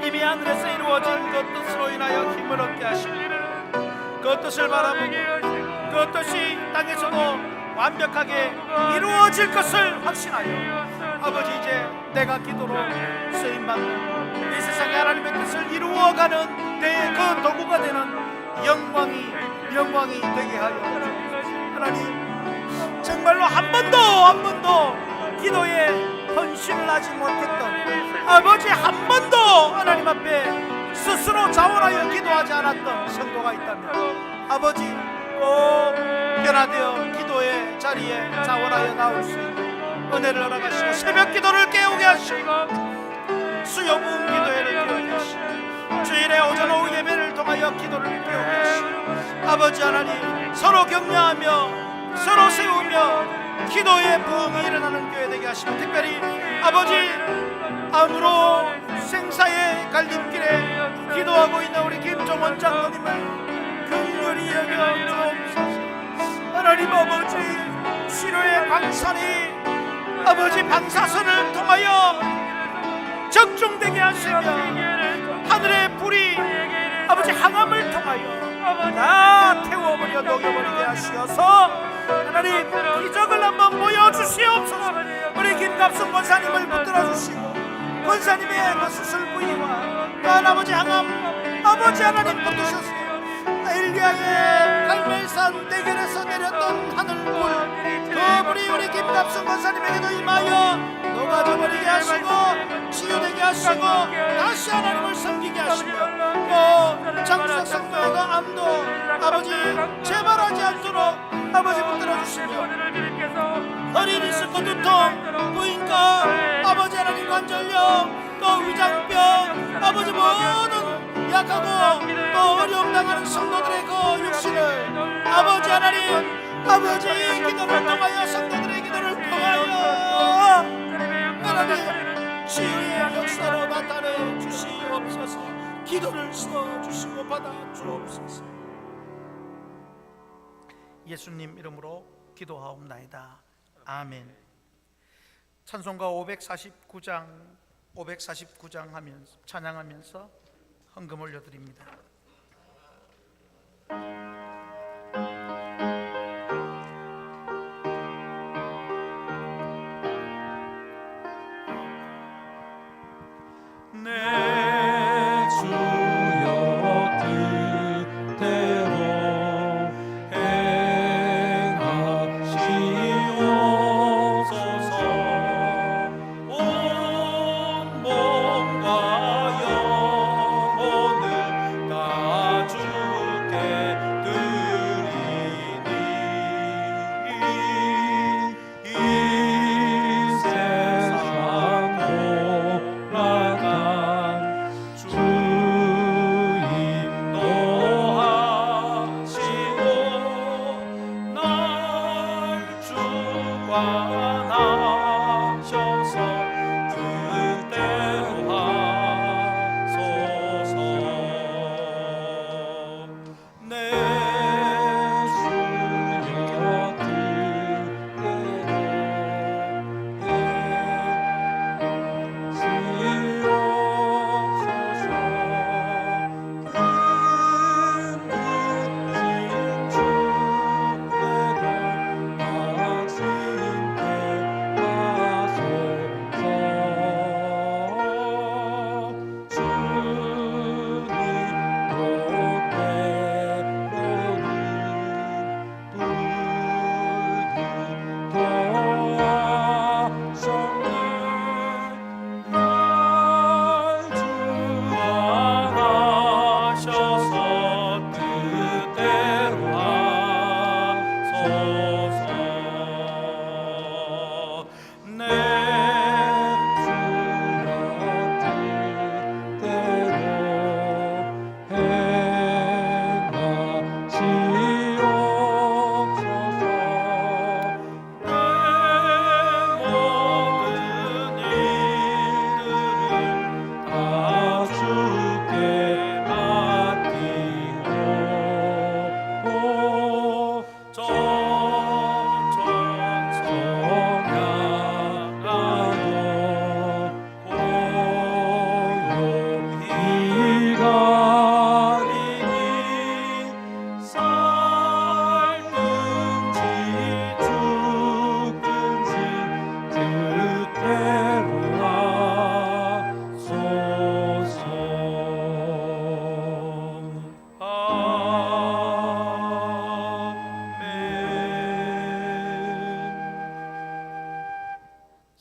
이미 하늘에서 이루어진 그 뜻으로 인하여 힘을 얻게 하시고 그 뜻을 바라보고 그 뜻이 땅에서도 완벽하게 이루어질 것을 확신하여 아버지, 이제 내가 기도로 쓰임받는 이 세상에 하나님의 뜻을 이루어가는 내 그 도구가 되는 영광이 되게 하여 하나님, 정말로 한 번도 기도에 헌신을 하지 못했던 아버지, 한 번도 하나님 앞에 스스로 자원하여 기도하지 않았던 성도가 있다면 아버지, 꼭 변화되어 기도의 자리에 자원하여 나올 수 있는 은혜를 허락하시고 새벽 기도를 깨우게 하시고 수요 부흥 기도회를 깨우게 하시고 주일에 오전 오후 예배를 통하여 기도를 깨우게 하시고 아버지 하나님, 서로 격려하며 서로 세우며 기도의 부흥이 일어나는 교회 되게 하시고 특별히 아버지, 암으로 생사의 갈림길에 기도하고 있는 우리 김종원 장로님을 긍휼히 여겨 주옵소서. 하나님 아버지, 치료의 광선이 아버지 방사선을 통하여 적중되게 하시며 하늘의 불이 아버지 항암을 통하여 다 태워버려 녹여버리게 하시어서 하나님, 기적을 한번 보여주시옵소서. 우리 김갑순 권사님을 붙들어 주시고 권사님의 그 수술 부위와 또한 아버지 항암 아버지 하나님 붙드셨어요. 엘리야의 갈멜산 대결에서 내렸던 하늘불, 그 불이 우리 김갑순 권사님에게도 임하여 녹아져버리게 하시고 치유되게 하시고 다시 하나님을 섬기게 하시고 또 장주석 성도의 암도 아버지 재발하지 않도록 아버지 붙들어 주시며 허리 디스크 두통, 부인과 아버지 하나님 관절염, 또 위장병, 아버지 모든 약하고 또 어려움 당하는 성도들의 그 육신을 아버지 하나님, 아버지 기도를 통하여 성도들의 기도를 통하여 하나님 치유의 역사로 나타내 주시옵소서. 기도를 써주시고 받아 주옵소서. 예수님 이름으로 기도하옵나이다. 아멘. 찬송가 549장 하면서 찬양하면서 헌금 올려드립니다.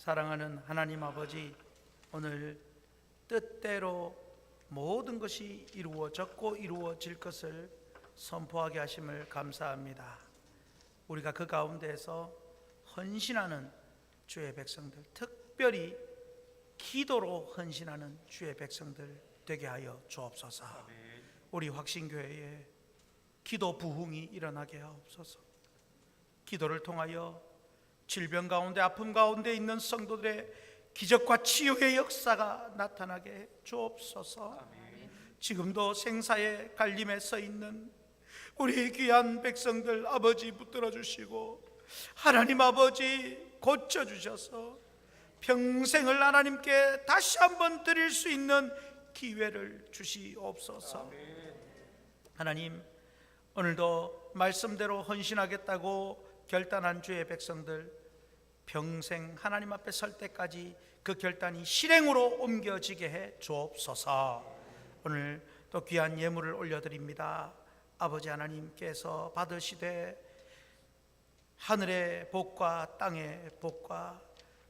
사랑하는 하나님 아버지, 오늘 뜻대로 모든 것이 이루어졌고 이루어질 것을 선포하게 하심을 감사합니다. 우리가 그 가운데에서 헌신하는 주의 백성들, 특별히 기도로 헌신하는 주의 백성들 되게 하여 주옵소서. 우리 확신교회에 기도 부흥이 일어나게 하옵소서. 기도를 통하여 질병 가운데, 아픔 가운데 있는 성도들의 기적과 치유의 역사가 나타나게 해 주옵소서. 지금도 생사의 갈림에 서 있는 우리 귀한 백성들 아버지 붙들어 주시고, 하나님 아버지 고쳐주셔서 평생을 하나님께 다시 한번 드릴 수 있는 기회를 주시옵소서. 하나님, 오늘도 말씀대로 헌신하겠다고 결단한 주의 백성들, 평생 하나님 앞에 설 때까지 그 결단이 실행으로 옮겨지게 해 주옵소서. 오늘 또 귀한 예물을 올려드립니다. 아버지 하나님께서 받으시되 하늘의 복과 땅의 복과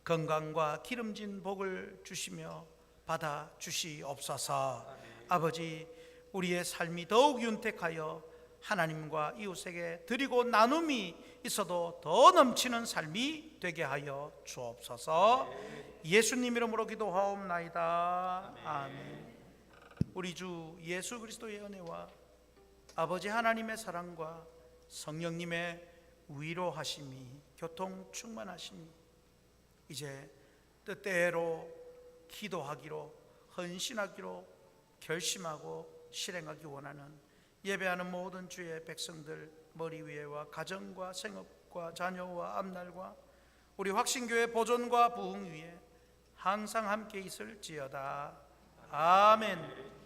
건강과 기름진 복을 주시며 받아 주시옵소서. 아버지, 우리의 삶이 더욱 윤택하여 하나님과 이웃에게 드리고 나눔이 있어도 더 넘치는 삶이 되게 하여 주옵소서. 예수님 이름으로 기도하옵나이다. 아멘. 우리 주 예수 그리스도의 은혜와 아버지 하나님의 사랑과 성령님의 위로하심이, 교통 충만하심이 이제 뜻대로 기도하기로, 헌신하기로 결심하고 실행하기 원하는 예배하는 모든 주의 백성들 머리 위에와 가정과 생업과 자녀와 앞날과 우리 확신교회 보존과 부흥 위에 항상 함께 있을지어다. 아멘.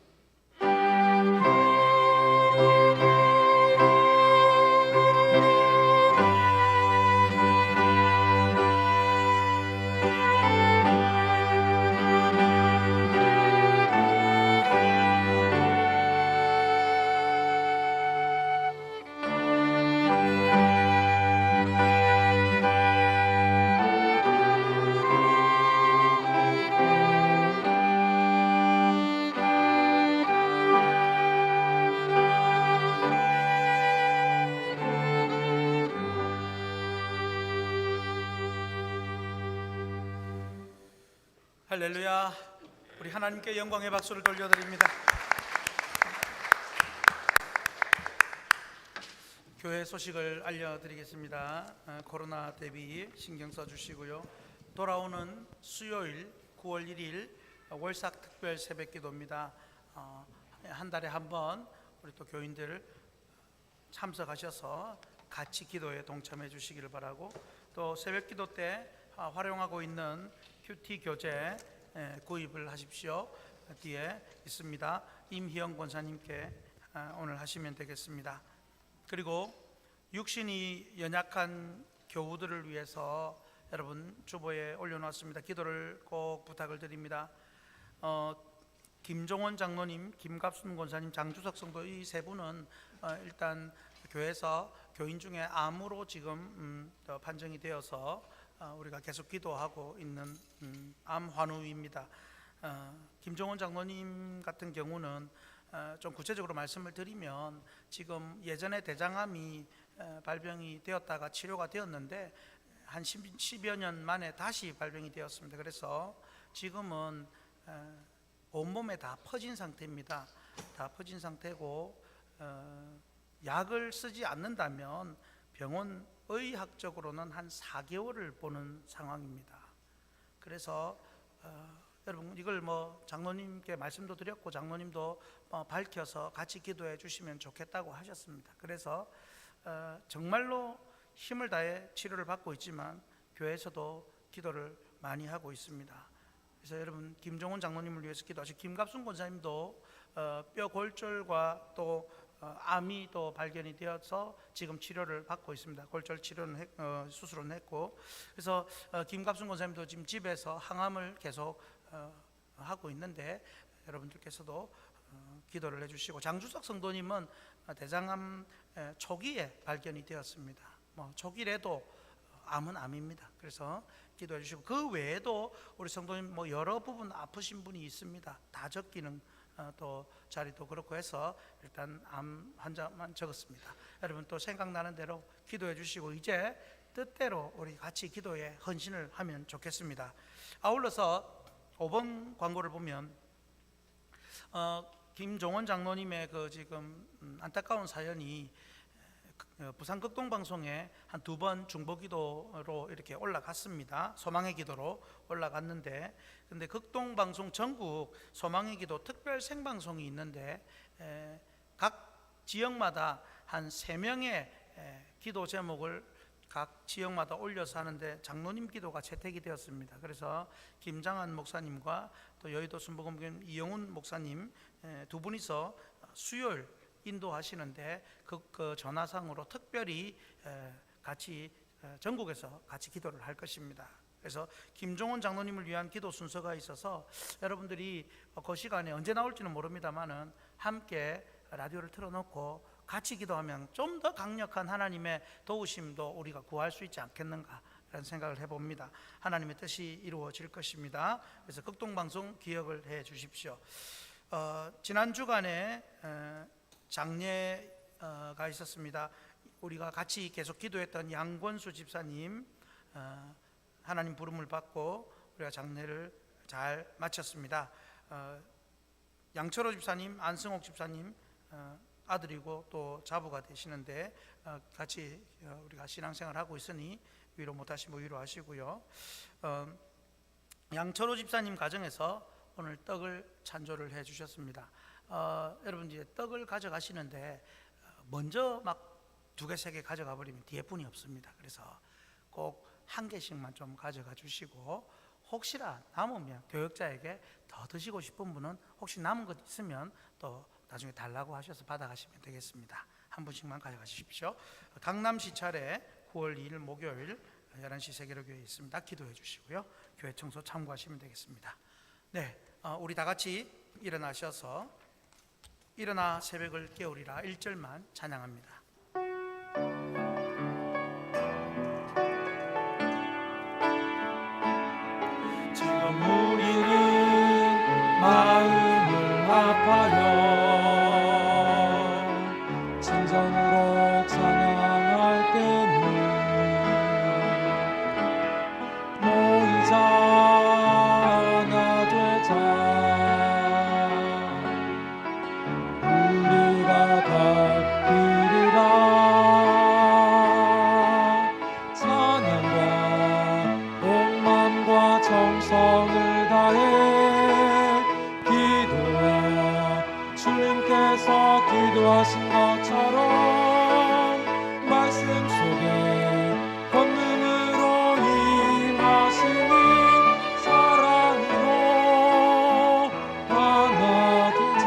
할렐루야. 우리 하나님께 영광의 박수를 돌려드립니다. 교회 소식을 알려드리겠습니다. 코로나 대비 신경 써주시고요. 돌아오는 수요일 9월 1일 월삭 특별 새벽 기도입니다. 한 달에 한 번 우리 또 교인들 참석하셔서 같이 기도에 동참해 주시기를 바라고, 또 새벽 기도 때 활용하고 있는 큐티 교재 구입을 하십시오. 뒤에 있습니다. 임희영 권사님께 오늘 하시면 되겠습니다. 그리고 육신이 연약한 교우들을 위해서 여러분 주보에 올려놓았습니다. 기도를 꼭 부탁을 드립니다. 김종원 장로님, 김갑순 권사님, 장주석 성도 이 세 분은 일단 교회에서 교인 중에 암으로 지금 판정이 되어서 우리가 계속 기도하고 있는 암 환우입니다. 김종원 장로님 같은 경우는 좀 구체적으로 말씀을 드리면 지금 예전에 대장암이 발병이 되었다가 치료가 되었는데 한 10여 년 만에 다시 발병이 되었습니다. 그래서 지금은 온몸에 다 퍼진 상태입니다. 다 퍼진 상태고 약을 쓰지 않는다면 병원 의학적으로는 한 4개월을 보는 상황입니다. 그래서 여러분 이걸 장로님께 말씀도 드렸고 장로님도 밝혀서 같이 기도해 주시면 좋겠다고 하셨습니다. 그래서 정말로 힘을 다해 치료를 받고 있지만 교회에서도 기도를 많이 하고 있습니다. 그래서 여러분 김종원 장로님을 위해서 기도하시고, 김갑순 권사님도 뼈 골절과 또 암이 또 발견이 되어서 지금 치료를 받고 있습니다. 골절 치료는 수술은 했고, 그래서 김갑순 권사님도 지금 집에서 항암을 계속 하고 있는데 여러분들께서도 기도를 해주시고, 장주석 성도님은 대장암 초기에 발견이 되었습니다. 초기래도 암은 암입니다. 그래서 기도해 주시고, 그 외에도 우리 성도님 뭐 여러 부분 아프신 분이 있습니다. 다 적기는 또 자리도 그렇고 해서 일단 암 환자만 적었습니다. 여러분 또 생각나는 대로 기도해 주시고, 이제 뜻대로 우리 같이 기도에 헌신을 하면 좋겠습니다. 아울러서 5번 광고를 보면 김종원 장로님의 그 지금 안타까운 사연이 부산 극동방송에 한 2번 중보기도로 이렇게 올라갔습니다. 소망의 기도로 올라갔는데, 근데 극동방송 전국 소망의 기도 특별 생방송이 있는데 각 지역마다 한 3명의 기도 제목을 각 지역마다 올려서 하는데 장로님 기도가 채택이 되었습니다. 그래서 김장한 목사님과 또 여의도 순복음교회 이영훈 목사님 두 분이서 수요일 인도하시는데 그 전화상으로 특별히 같이 전국에서 같이 기도를 할 것입니다. 그래서 김종원 장로님을 위한 기도 순서가 있어서 여러분들이 그 시간에 언제 나올지는 모릅니다만은 함께 라디오를 틀어놓고 같이 기도하면 좀 더 강력한 하나님의 도우심도 우리가 구할 수 있지 않겠는가 라는 생각을 해봅니다. 하나님의 뜻이 이루어질 것입니다. 그래서 극동방송 기억을 해 주십시오. 지난 주간에 장례가 있었습니다. 우리가 같이 계속 기도했던 양권수 집사님 하나님 부름을 받고 우리가 장례를 잘 마쳤습니다. 양철호 집사님, 안승옥 집사님 아들이고 또 자부가 되시는데 같이 우리가 신앙생활 하고 있으니 위로 못하시면 위로하시고요. 양철호 집사님 가정에서 오늘 떡을 찬조를 해 주셨습니다. 여러분 이제 떡을 가져가시는데 먼저 막 2개, 3개 가져가 버리면 뒤에 분이 없습니다. 그래서 꼭 1개씩만 좀 가져가 주시고, 혹시나 남으면 교역자에게 더 드시고 싶은 분은 혹시 남은 것 있으면 또 나중에 달라고 하셔서 받아가시면 되겠습니다. 한 분씩만 가져가십시오. 강남시 차례 9월 2일 목요일 11시 세계로교회에 있습니다. 기도해 주시고요. 교회 청소 참고하시면 되겠습니다. 네, 우리 다 같이 일어나셔서 일어나 새벽을 깨우리라 1절만 찬양합니다. 지금 우리는 마음을 아파요 진정으로 찬양할 때는 모이자 하나 되자 우리가 닿기리라 찬양과 온 정성을 다해 기도해 주님께서 기도하신 것처럼 말씀 속에 권능으로 임하시니 사랑으로 하나 되자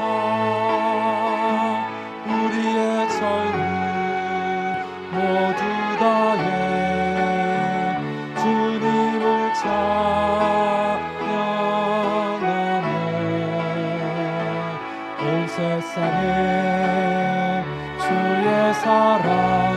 우리의 젊음 모두 다해 주님을 찬양하며 온 세상에 주의 사랑